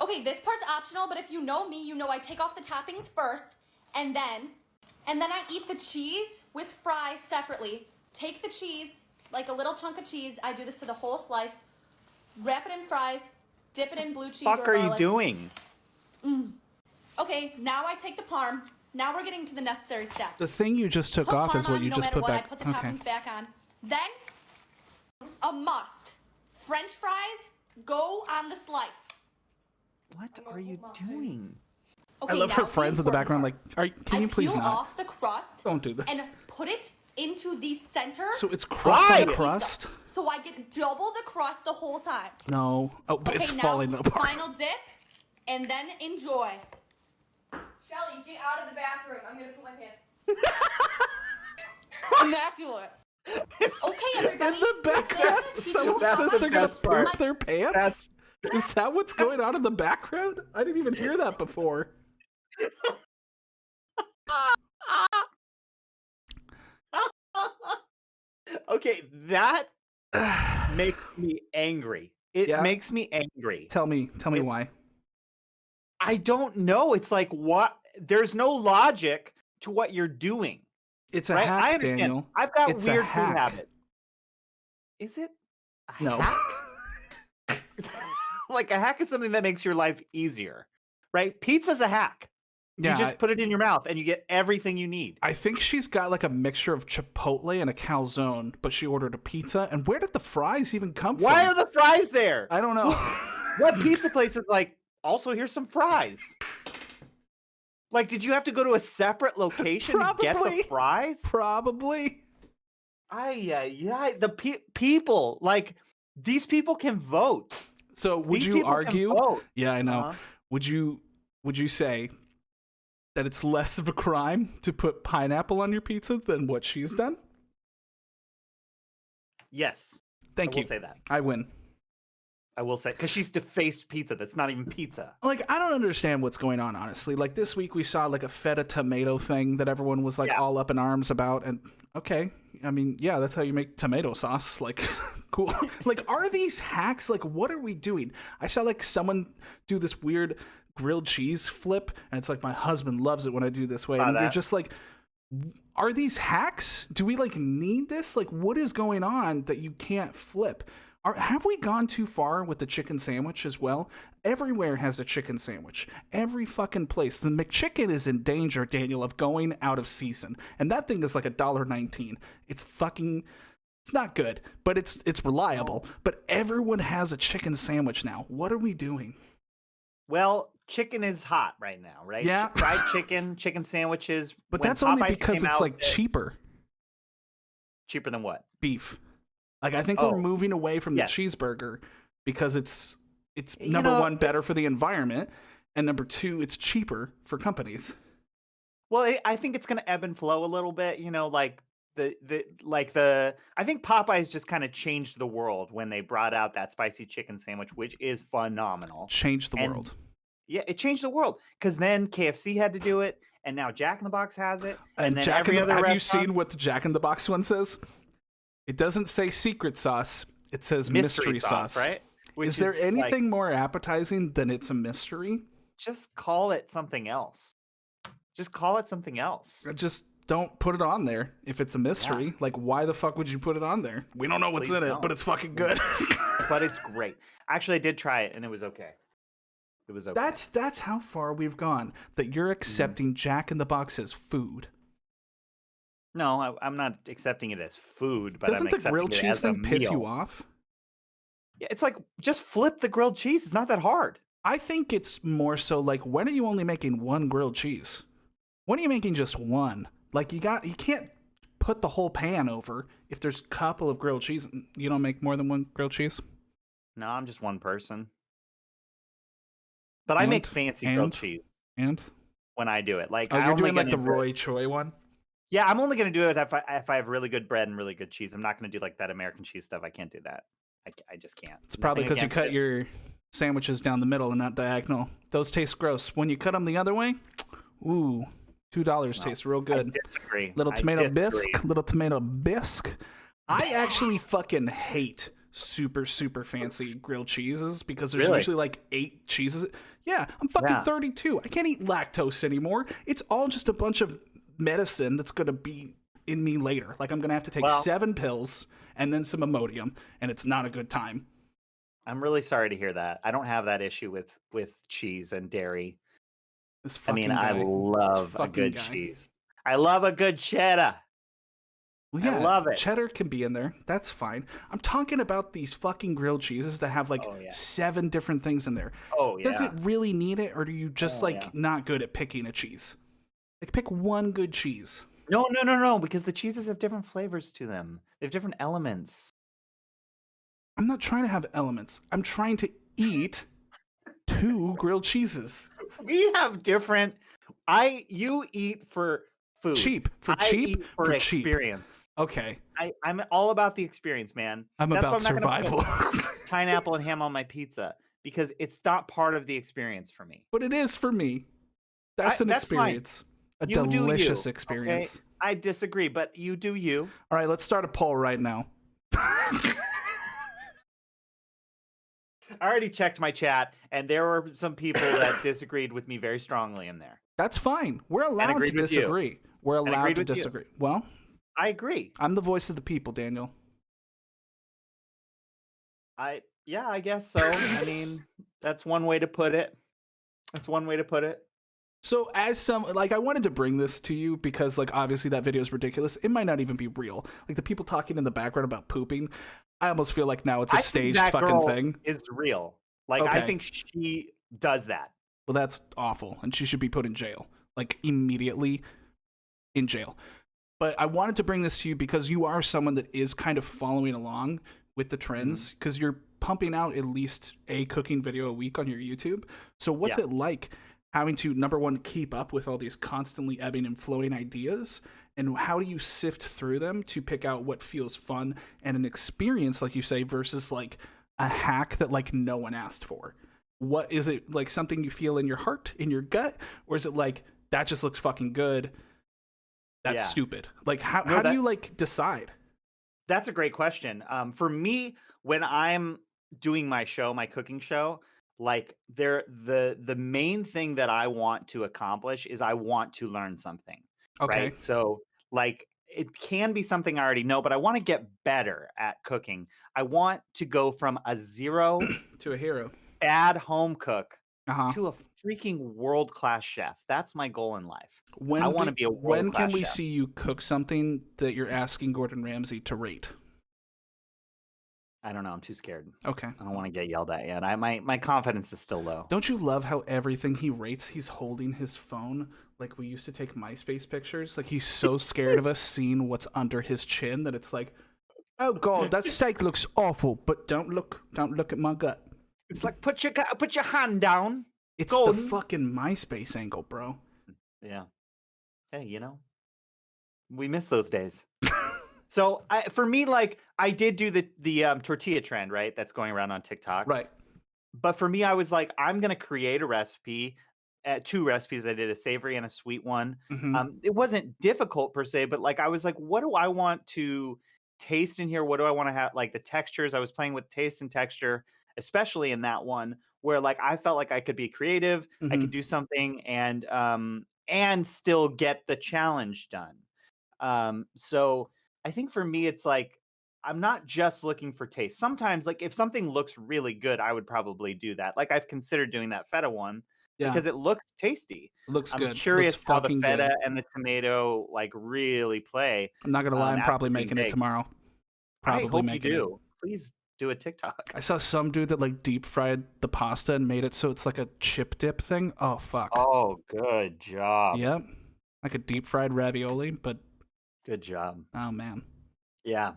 Okay, this part's optional, but if you know me, you know I take off the toppings first, and then I eat the cheese with fries separately. Take the cheese, like a little chunk of cheese. I do this to the whole slice. Wrap it in fries. Dip it in blue cheese or garlic. What are you doing? Okay, now I take the parm. Now we're getting to the necessary steps. The thing you just took off is what you just put back. I put the toppings back on. Then, a must. French fries go on the slice. What are you doing? Okay, I love her friends in the background like, can you please peel not? off the crust. Don't do this. And put it into the center. So it's crust on crust? So I get double the crust the whole time. No. Oh, but it's falling apart. Final dip, and then enjoy. Shelly, get out of the bathroom. I'm gonna put my pants. Immaculate. Okay, everybody. In the background, someone says they're gonna poop their pants? Is that what's going on in the background? I didn't even hear that before. Okay, that makes me angry. It Yeah? makes me angry. Tell me why. I don't know. It's like what? There's no logic to what you're doing. It's a Right? hack, I understand. Daniel. I've got It's a weird food hack. habits. Is it a No. hack? Like a hack is something that makes your life easier, right? Pizza's a hack. Yeah, You just put it in your mouth and you get everything you need. I think she's got like a mixture of Chipotle and a calzone, but she ordered a pizza. And where did the fries even come from? Why are the fries there? I don't know. What pizza place is like, also here's some fries? Like, did you have to go to a separate location to get the fries? Probably. The people, like, these people can vote. So would These you people can argue? vote. Yeah, I know. Uh-huh. Would you say that it's less of a crime to put pineapple on your pizza than what she's done? Yes. Thank I you. will say that. I win. I will say, because she's defaced pizza. That's not even pizza. Like, I don't understand what's going on, honestly. Like, this week we saw, like, a feta tomato thing that everyone was, like, all up in arms about. And, okay, I mean, yeah, that's how you make tomato sauce. Like, cool. Like, are these hacks? Like, what are we doing? I saw, like, someone do this weird grilled cheese flip. And it's like, my husband loves it when I do this way. And you're just like, are these hacks? Do we, like, need this? Like, what is going on that you can't flip? Have we gone too far with the chicken sandwich as well? Everywhere has a chicken sandwich. Every fucking place. The McChicken is in danger, Daniel, of going out of season. And that thing is like $1.19. It's not good, but it's reliable. But everyone has a chicken sandwich now. What are we doing? Well, chicken is hot right now, right? Yeah. Fried chicken sandwiches. But when that's only Popeyes because came it's out, like cheaper. cheaper than what? Beef. Like, I think we're moving away from the cheeseburger because it's number one, better for the environment, and number two, it's cheaper for companies. Well, I think it's going to ebb and flow a little bit. You know, like I think Popeyes just kind of changed the world when they brought out that spicy chicken sandwich, which is phenomenal. Changed the world. Yeah, it changed the world because then KFC had to do it, and now Jack in the Box has it, and then have you seen what the Jack in the Box one says? It doesn't say secret sauce. It says mystery sauce. Right? Is there anything more appetizing than it's a mystery? Just call it something else. Just call it something else. Just don't put it on there if it's a mystery. Yeah. Like, why the fuck would you put it on there? We don't know what's in it, but it's fucking good. But it's great. Actually, I did try it, and it was okay. It was okay. That's how far we've gone. That you're accepting Jack in the Box as food. No, I'm not accepting it as food, but Doesn't I'm the accepting grilled it cheese as a thing piss you meal. off? Yeah, it's like just flip the grilled cheese. It's not that hard. I think it's more so like, when are you only making one grilled cheese? When are you making just one? Like, you can't put the whole pan over if there's a couple of grilled cheese. You don't make more than one grilled cheese? No, I'm just one person. But I make fancy grilled cheese. And when I do it, like, you're doing like the Roy Choi one? Yeah, I'm only gonna do it if I have really good bread and really good cheese. I'm not gonna do like that American cheese stuff. I can't do that. I just can't. It's probably because you cut your sandwiches down the middle and not diagonal. Those taste gross. When you cut them the other way, ooh, $2 tastes real good. I disagree. Little tomato bisque. I actually fucking hate super fancy grilled cheeses because there's usually like 8 cheeses. Yeah, I'm fucking 32. I can't eat lactose anymore. It's all just a bunch of medicine that's going to be in me later. Like, I'm going to have to take 7 pills and then some Imodium, and it's not a good time. I'm really sorry to hear that. I don't have that issue with cheese and dairy. I love a good cheese. I love a good cheddar. Well, yeah, I love it. Cheddar can be in there. That's fine. I'm talking about these fucking grilled cheeses that have like 7 different things in there. Oh, yeah. Does it really need it, or do you just not good at picking a cheese? Like, pick one good cheese. No, because the cheeses have different flavors to them. They have different elements. I'm not trying to have elements. I'm trying to eat 2 grilled cheses. We have different. You eat for food. Cheap. For experience. Okay. I'm all about the experience, man. That's about survival. Pineapple and ham on my pizza because it's not part of the experience for me. But it is for me. That's an experience. Fine. A You do delicious you, experience. Okay? I disagree, but you do you. All right, let's start a poll right now. I already checked my chat, and there were some people that disagreed with me very strongly in there. That's fine. We're allowed to agreed with you. disagree. We're And allowed agreed to with you. disagree. Well, I agree. I'm the voice of the people, Daniel. Yeah, I guess so. I mean, that's one way to put it. That's one way to put it. So as some, like, I wanted to bring this to you because, like, obviously that video is ridiculous. It might not even be real. Like, the people talking in the background about pooping, I almost feel like now it's a I think staged that fucking girl thing. is real. Like, I Okay. think she does that. Well, that's awful, and she should be put in jail, like, immediately in jail. But I wanted to bring this to you because you are someone that is kind of following along with the trends, because you're pumping out at least a cooking video a week on your YouTube. So what's it like having to, number one, keep up with all these constantly ebbing and flowing ideas? And how do you sift through them to pick out what feels fun and an experience, like you say, versus like a hack that like no one asked for? What is it, like something you feel in your heart, in your gut? Or is it like, that just looks fucking good, that's stupid? Like, how do you like decide? That's a great question. For me, when I'm doing my show, my cooking show, like the main thing that I want to accomplish is I want to learn something. Okay. Right. So like it can be something I already know, but I want to get better at cooking. I want to go from a zero To a hero. bad home cook Uh-huh. to a freaking world-class chef. That's my goal in life. When I want to be a world-class When can we chef. see you cook something that you're asking Gordon Ramsay to rate? I don't know. I'm too scared. Okay. I don't want to get yelled at yet. My confidence is still low. Don't you love how everything he rates, he's holding his phone like we used to take MySpace pictures? Like, he's so scared of us seeing what's under his chin that it's like, oh god, that steak looks awful, but don't look at my gut. It's like put your hand down. It's Gordon. the fucking MySpace angle, bro. Yeah. Hey, you know, we miss those days. So for me, like I did do the tortilla trend, right? That's going around on TikTok. Right. But for me, I was like, I'm gonna create a recipe. Two recipes. I did a savory and a sweet one. Mhm. It wasn't difficult per se, but like I was like, what do I want to taste in here? What do I want to have? Like the textures. I was playing with taste and texture, especially in that one where like I felt like I could be creative. I Mhm. could do something and still get the challenge done. So I think for me, it's like I'm not just looking for taste. Sometimes, like if something looks really good, I would probably do that. Like I've considered doing that feta one Yeah. because it looks tasty. It looks I'm good. curious Looks how the fucking feta good. and the tomato like really play. I'm not gonna lie, I'm after probably being making it baked. tomorrow. I Probably hope you making it. do. Please do a TikTok. I saw some dude that like deep fried the pasta and made it so it's like a chip dip thing. Oh fuck. Oh, good job. Yep. Like a deep fried ravioli, but Good job. oh man. Yeah.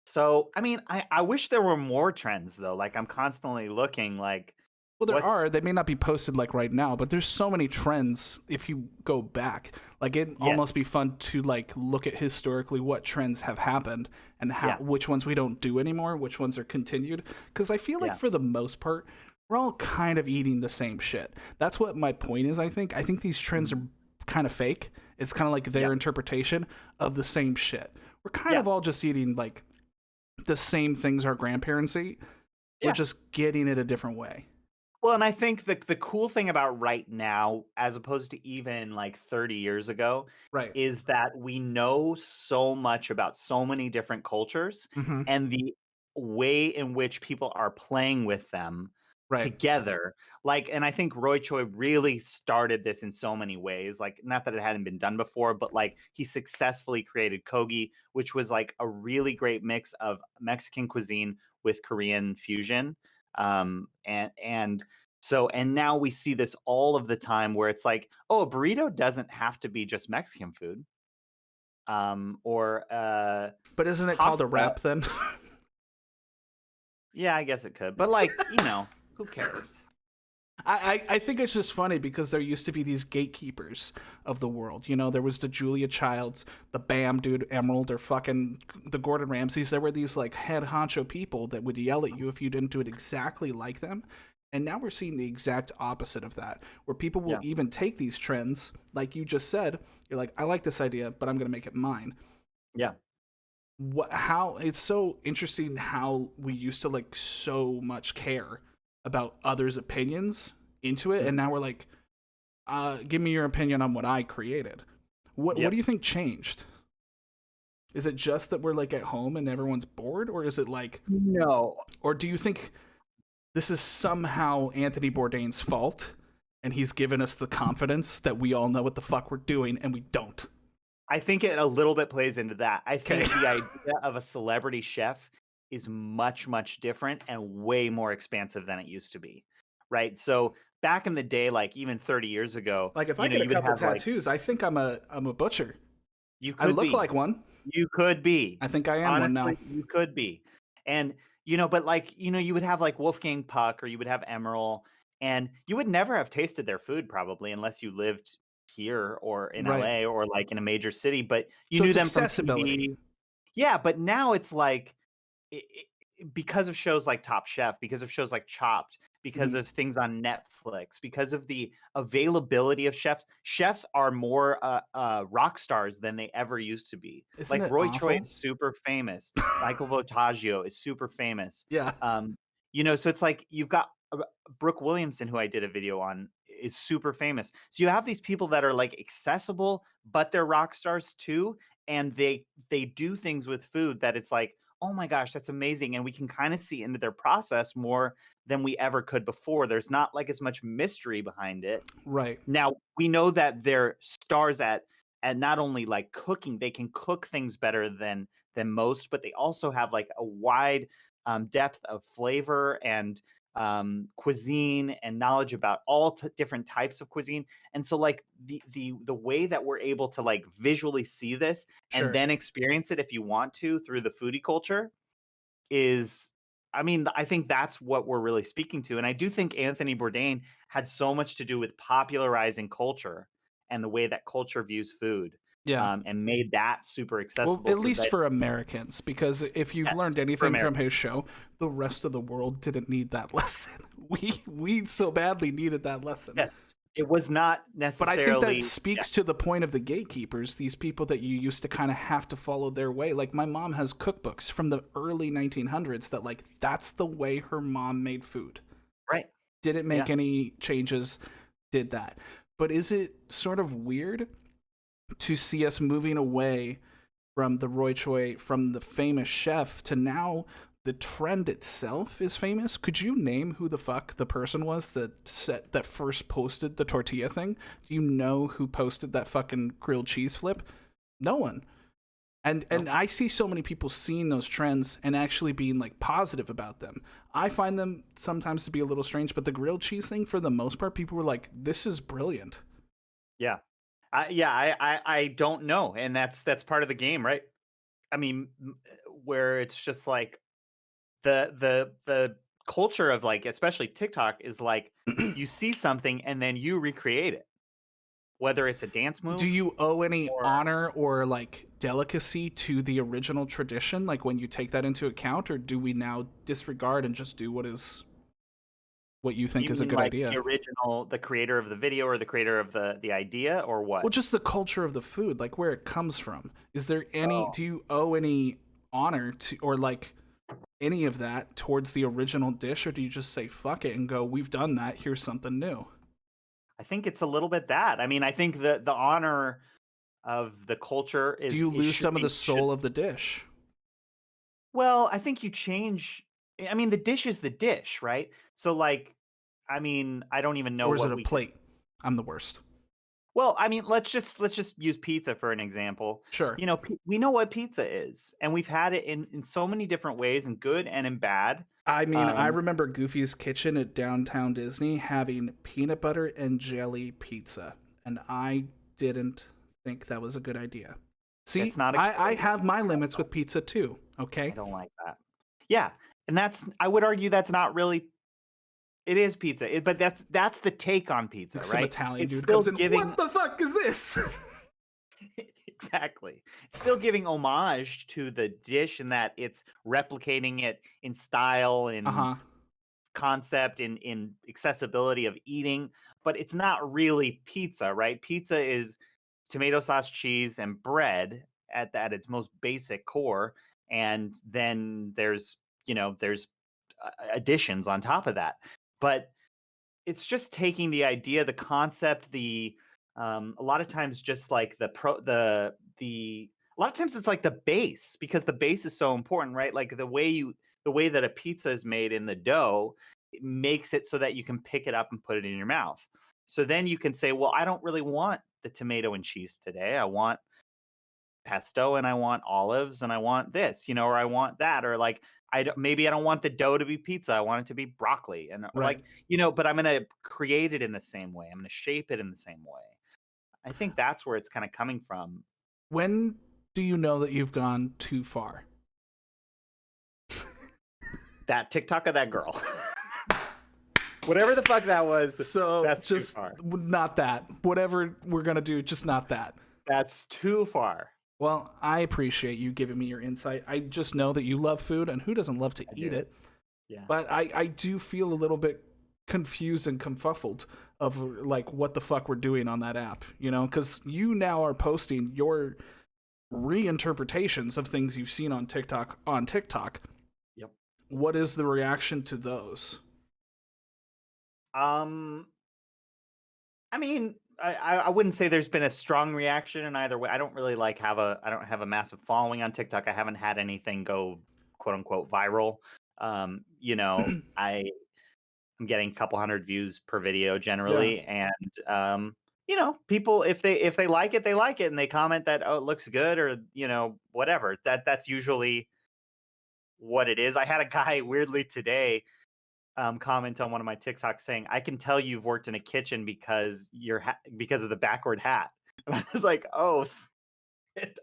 So, I mean, I wish there were more trends though. Like I'm constantly looking like Well, there what's- are. They may not be posted like right now, but there's so many trends if you go back. Like it'd almost be fun to like look at historically what trends have happened and how which ones we don't do anymore, which ones are continued. Because I feel like for the most part, we're all kind of eating the same shit. That's what my point is. I think these trends are kind of fake. It's kind of like their interpretation of the same shit. We're kind of all just eating like the same things our grandparents eat. We're just getting it a different way. Well, and I think the cool thing about right now, as opposed to even like 30 years ago, Right. is that we know so much about so many different cultures Mm-hmm. and the way in which people are playing with them together. Like, and I think Roy Choi really started this in so many ways. Like, not that it hadn't been done before, but like he successfully created Kogi, which was like a really great mix of Mexican cuisine with Korean fusion. And now we see this all of the time where it's like, oh, a burrito doesn't have to be just Mexican food. But isn't it called a wrap then? Yeah, I guess it could. But like, you know, who cares? I think it's just funny because there used to be these gatekeepers of the world. You know, there was the Julia Childs, the Bam Dude Emerald, or fucking the Gordon Ramsays. There were these like head honcho people that would yell at you if you didn't do it exactly like them. And now we're seeing the exact opposite of that, where people will Yeah. even take these trends, like you just said. You're like, I like this idea, but I'm going to make it mine. Yeah. How it's so interesting how we used to like so much care about others' opinions into it, and now we're like, give me your opinion on what I created. What Yep. do you think changed? Is it just that we're like at home and everyone's bored, or is it like, No. or do you think this is somehow Anthony Bourdain's fault and he's given us the confidence that we all know what the fuck we're doing and we don't? I think it a little bit plays into that. I think Okay. the idea of a celebrity chef is much, much different and way more expansive than it used to be. Right. So back in the day, like even 30 years ago, Like if I you know, get a you would couple have like tattoos, I think I'm a butcher. you I could look be. like one. You could be. I think I am one now. Honestly, you could be. And but like, you would have like Wolfgang Puck or you would have Emerald, and you would never have tasted their food probably unless you lived here or in Right. LA or like in a major city, but you So knew it's them from accessibility. TV. Yeah, but now it's like because of shows like Top Chef, because of shows like Chopped, because Mhm. of things on Netflix, because of the availability of chefs are more rock stars than they ever used to be. Isn't Like it Roy Choi awful? is super famous. Michael Voltaggio is super famous. Yeah. So it's like you've got Brooke Williamson, who I did a video on, is super famous. So you have these people that are like accessible, but they're rock stars too, and they do things with food that it's like, oh my gosh, that's amazing, and we can kind of see into their process more than we ever could before. There's not like as much mystery behind it. Right. Now we know that they're stars at not only like cooking, they can cook things better than most, but they also have like a wide depth of flavor and cuisine and knowledge about all different types of cuisine. And so like the way that we're able to like visually see this Sure. and then experience it if you want to through the foodie culture is, I mean, I think that's what we're really speaking to. And I do think Anthony Bourdain had so much to do with popularizing culture and the way that culture views food. Yeah. And made that super accessible. Well, at so least that- for Americans, because if you've Yes, learned for anything from Americans. his show, the rest of the world didn't need that lesson. We so badly needed that lesson. Yes, it was not But necessarily. I think that speaks to the point of the gatekeepers, these people that you used to kind of have to follow their way. Like my mom has cookbooks from the early 1900s that like that's the way her mom made food. Right. Didn't make any changes, did that. But is it sort of weird to see us moving away from the Roy Choi, from the famous chef, to now the trend itself is famous? Could you name who the fuck the person was that first posted the tortilla thing? Do you know who posted that fucking grilled cheese flip? No one. And I see so many people seeing those trends and actually being like positive about them. I find them sometimes to be a little strange, but the grilled cheese thing, for the most part, people were like, "This is brilliant." Yeah. I don't know, and that's part of the game, right? I mean, where it's just like the culture of like, especially TikTok, is like you see something and then you recreate it, whether it's a dance move. Do you owe any honor or like delicacy to the original tradition, like when you take that into account, or do we now disregard and just do what you think is a mean good like idea? the creator of the video or the creator of the idea, or what? Well, just the culture of the food, like where it comes from. Is there any? Do you owe any honor to, or like any of that towards the original dish, or do you just say fuck it and go, we've done that, here's something new? I think it's a little bit that. I mean, I think the honor of the culture is. Do you lose some of the soul of the dish? Well, I think you change. I mean, the dish is the dish, right? So, like, I mean, I don't even know. Or is what it a plate? I'm the worst. Well, I mean, let's just use pizza for an example. Sure. We know what pizza is, and we've had it in so many different ways, in good and in bad. I mean, I remember Goofy's Kitchen at Downtown Disney having peanut butter and jelly pizza, and I didn't think that was a good idea. See, It's not I have my limits with pizza too, okay? I don't like that. Yeah, and I would argue that's not really. It is pizza, but that's the take on pizza, Like right? some Italian It's dude still comes in, giving what the fuck is this? exactly. It's still giving homage to the dish in that it's replicating it in style and concept in accessibility of eating, but it's not really pizza, right? Pizza is tomato sauce, cheese, and bread at its most basic core, and then there's additions on top of that. But it's just taking the idea, the concept, a lot of times just like a lot of times it's like the base, because the base is so important, right? Like the way that a pizza is made in the dough, it makes it so that you can pick it up and put it in your mouth. So then you can say, well, I don't really want the tomato and cheese today. I want pesto and I want olives and I want this, or I want that, or like maybe I don't want the dough to be pizza. I want it to be broccoli, and or Right. but I'm going to create it in the same way. I'm going to shape it in the same way. I think that's where it's kind of coming from. When do you know that you've gone too far? That TikTok of that girl. Whatever the fuck that was. So that's just too far. Not that. Whatever we're going to do, just not that. That's too far. Well, I appreciate you giving me your insight. I just know that you love food, and who doesn't love to eat it? Yeah. But I do feel a little bit confused and confuffled of like what the fuck we're doing on that app, because you now are posting your reinterpretations of things you've seen on TikTok. Yep. What is the reaction to those? I mean, I wouldn't say there's been a strong reaction in either way. I don't really I don't have a massive following on TikTok. I haven't had anything go quote unquote viral. I'm getting a couple hundred views per video generally. Yeah. And people, if they like it, they like it, and they comment that, oh, it looks good, or whatever. That's usually what it is. I had a guy weirdly today comment on one of my TikToks saying, I can tell you've worked in a kitchen because because of the backward hat. And I was like, oh,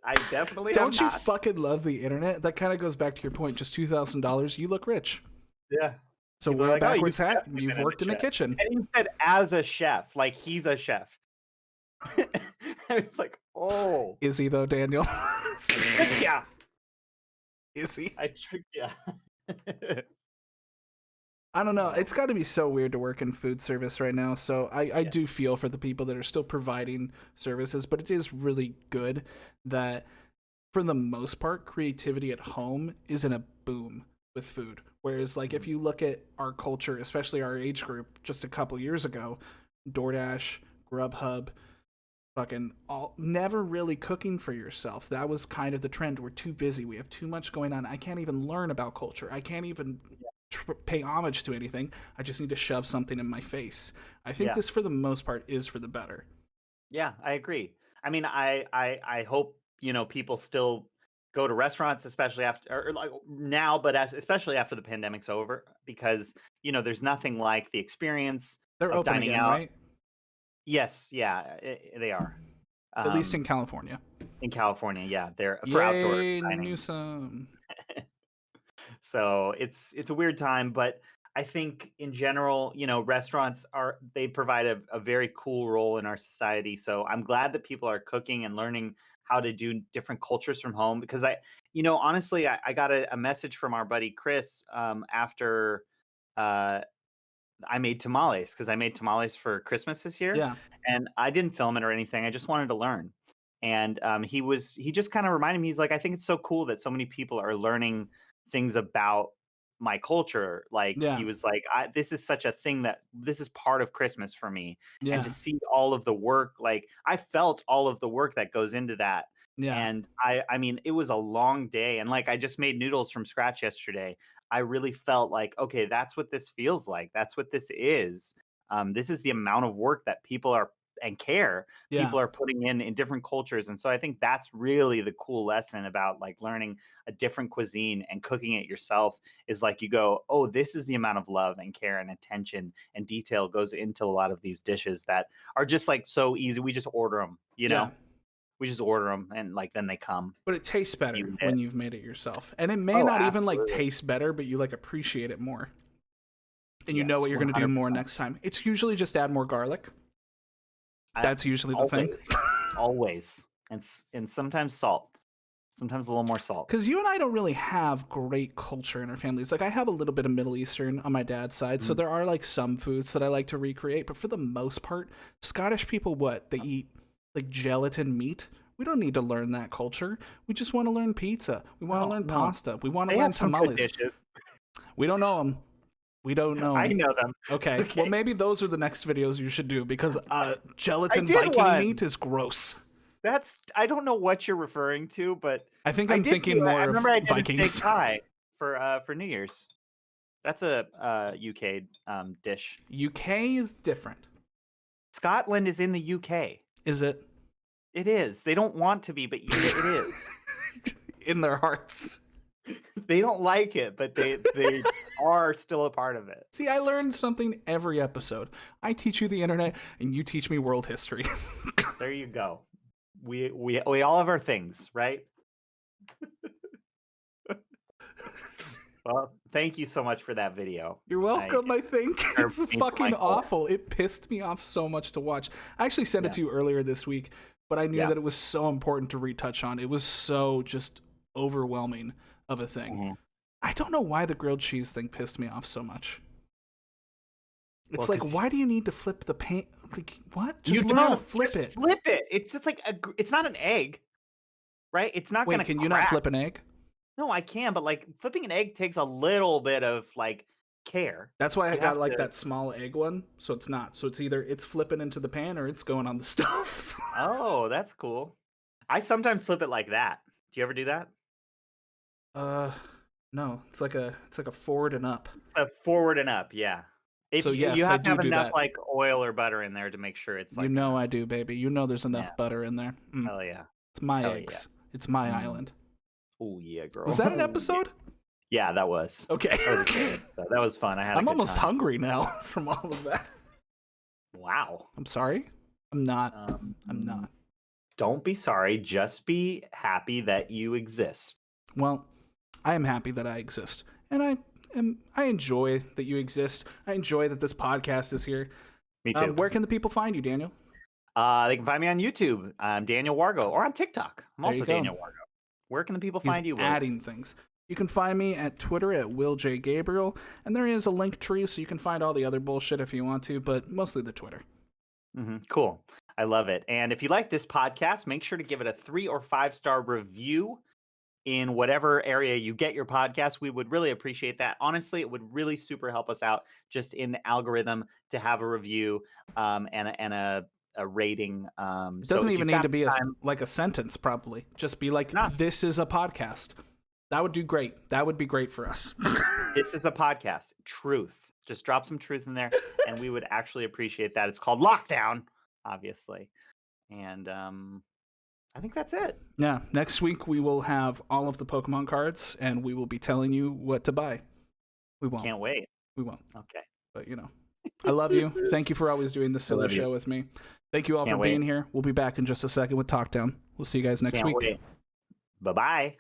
I definitely don't you fucking love the internet? That kind of goes back to your point. Just $2,000, you look rich. Yeah. So wear a backwards hat. You've worked in a kitchen. And he said, as a chef, like he's a chef. I was like, oh, is he though, Daniel? Yeah. Is he? I tricked you. I don't know. It's got to be so weird to work in food service right now. So I do feel for the people that are still providing services, but it is really good that for the most part, creativity at home is in a boom with food. Whereas like if you look at our culture, especially our age group just a couple years ago, DoorDash, Grubhub, fucking never really cooking for yourself. That was kind of the trend. We're too busy. We have too much going on. I can't even learn about culture. I can't even pay homage to anything. I just need to shove something in my face. I think this for the most part is for the better. Yeah, I agree. I mean, I hope, people still go to restaurants, especially after, or like now, but especially after the pandemic's over, because, there's nothing like the experience They're of open dining again, out. Right? Yes, yeah, they are. At least in California. In California, yeah, they're for outdoor dining. Newsom. So it's a weird time, but I think in general, restaurants they provide a very cool role in our society. So I'm glad that people are cooking and learning how to do different cultures from home, because honestly, I got a message from our buddy Chris after I made tamales, because I made tamales for Christmas this year. Yeah. And I didn't film it or anything. I just wanted to learn. And he just kind of reminded me, he's like, I think it's so cool that so many people are learning things about my culture. Like he was like, this is such a thing that this is part of Christmas for me. Yeah. And to see all of the work, like I felt all of the work that goes into that. Yeah. And I mean, it was a long day. And like, I just made noodles from scratch yesterday. I really felt like, okay, that's what this feels like. That's what this is. This is the amount of work that people are people are putting in different cultures. And so I think that's really the cool lesson about like learning a different cuisine and cooking it yourself, is like you go, oh, this is the amount of love and care and attention and detail goes into a lot of these dishes that are just like so easy. We just order them, we just order them and like then they come. But it tastes better when you've made it yourself. And it may not even like taste better, but you like appreciate it more. And you know what you're going to do more next time. It's usually just add more garlic. That's usually the thing. Always. And sometimes salt. Sometimes a little more salt. Because you and I don't really have great culture in our families. Like, I have a little bit of Middle Eastern on my dad's side, so there are like some foods that I like to recreate. But for the most part, Scottish people, they eat like gelatin meat. We don't need to learn that culture. We just want to learn pizza. We want to learn pasta. We want to learn tamales. We don't know them. We don't know. I know them. Okay. Well, maybe those are the next videos you should do, because gelatin Viking meat is gross. I don't know what you're referring to, but I think I'm thinking more of Vikings. I remember I did a steak pie for New Year's. That's a UK dish. UK is different. Scotland is in the UK. Is it? It is. They don't want to be, but it is. In their hearts. They don't like it, but they are still a part of it. See, I learned something every episode. I teach you the internet, and you teach me world history. There you go. We all have our things, right? Well, thank you so much for that video. You're welcome, I think. It's fucking awful. It pissed me off so much to watch. I actually sent it to you earlier this week, but I knew that it was so important to retouch on. It was so just overwhelming of a thing. Mm-hmm. I don't know why the grilled cheese thing pissed me off so much. It's why do you need to flip the paint? Like, what? Just learn how to flip it. Flip it. It's just like it's not an egg, right? It's not going to Can you not flip an egg? No, I can, but like flipping an egg takes a little bit of like care. That's why I got like that small egg one. So it's not. So it's either it's flipping into the pan or it's going on the stove. Oh, that's cool. I sometimes flip it like that. Do you ever do that? No. It's like a forward and up. It's a forward and up, yeah. So yes, you have to have do enough that. like oil or butter in there to make sure it's like. You know I do, baby. You know there's enough butter in there. Hell yeah. It's my eggs. Yeah. It's my island. Oh yeah, girl. Was that an episode? Yeah, that was. Okay. That was fun. I'm almost hungry now from all of that. Wow. I'm sorry. I'm not. I'm not. Don't be sorry. Just be happy that you exist. Well, I am happy that I exist, and I enjoy that you exist. I enjoy that this podcast is here. Me too. Where can the people find you, Daniel? They can find me on YouTube. I'm Daniel Wargo, or on TikTok. I'm also Daniel Wargo. Where can the people find you? Adding things. You can find me at Twitter at Will J. Gabriel, and there is a link tree, so you can find all the other bullshit if you want to, but mostly the Twitter. Mm-hmm. Cool. I love it. And if you like this podcast, make sure to give it a 3 or 5-star review in whatever area you get your podcast. We would really appreciate that. Honestly, it would really super help us out just in the algorithm to have a review and a rating. It doesn't even need to be like a sentence, probably. Just be like, this is a podcast. That would do great. That would be great for us. This is a podcast. Truth. Just drop some truth in there, and we would actually appreciate that. It's called Lockdown, obviously. And I think that's it. Yeah. Next week, we will have all of the Pokemon cards, and we will be telling you what to buy. We won't. Can't wait. We won't. Okay. But, I love you. Thank you for always doing this silly show with me. Thank you all for being here. We'll be back in just a second with Talkdown. We'll see you guys next week. Bye-bye.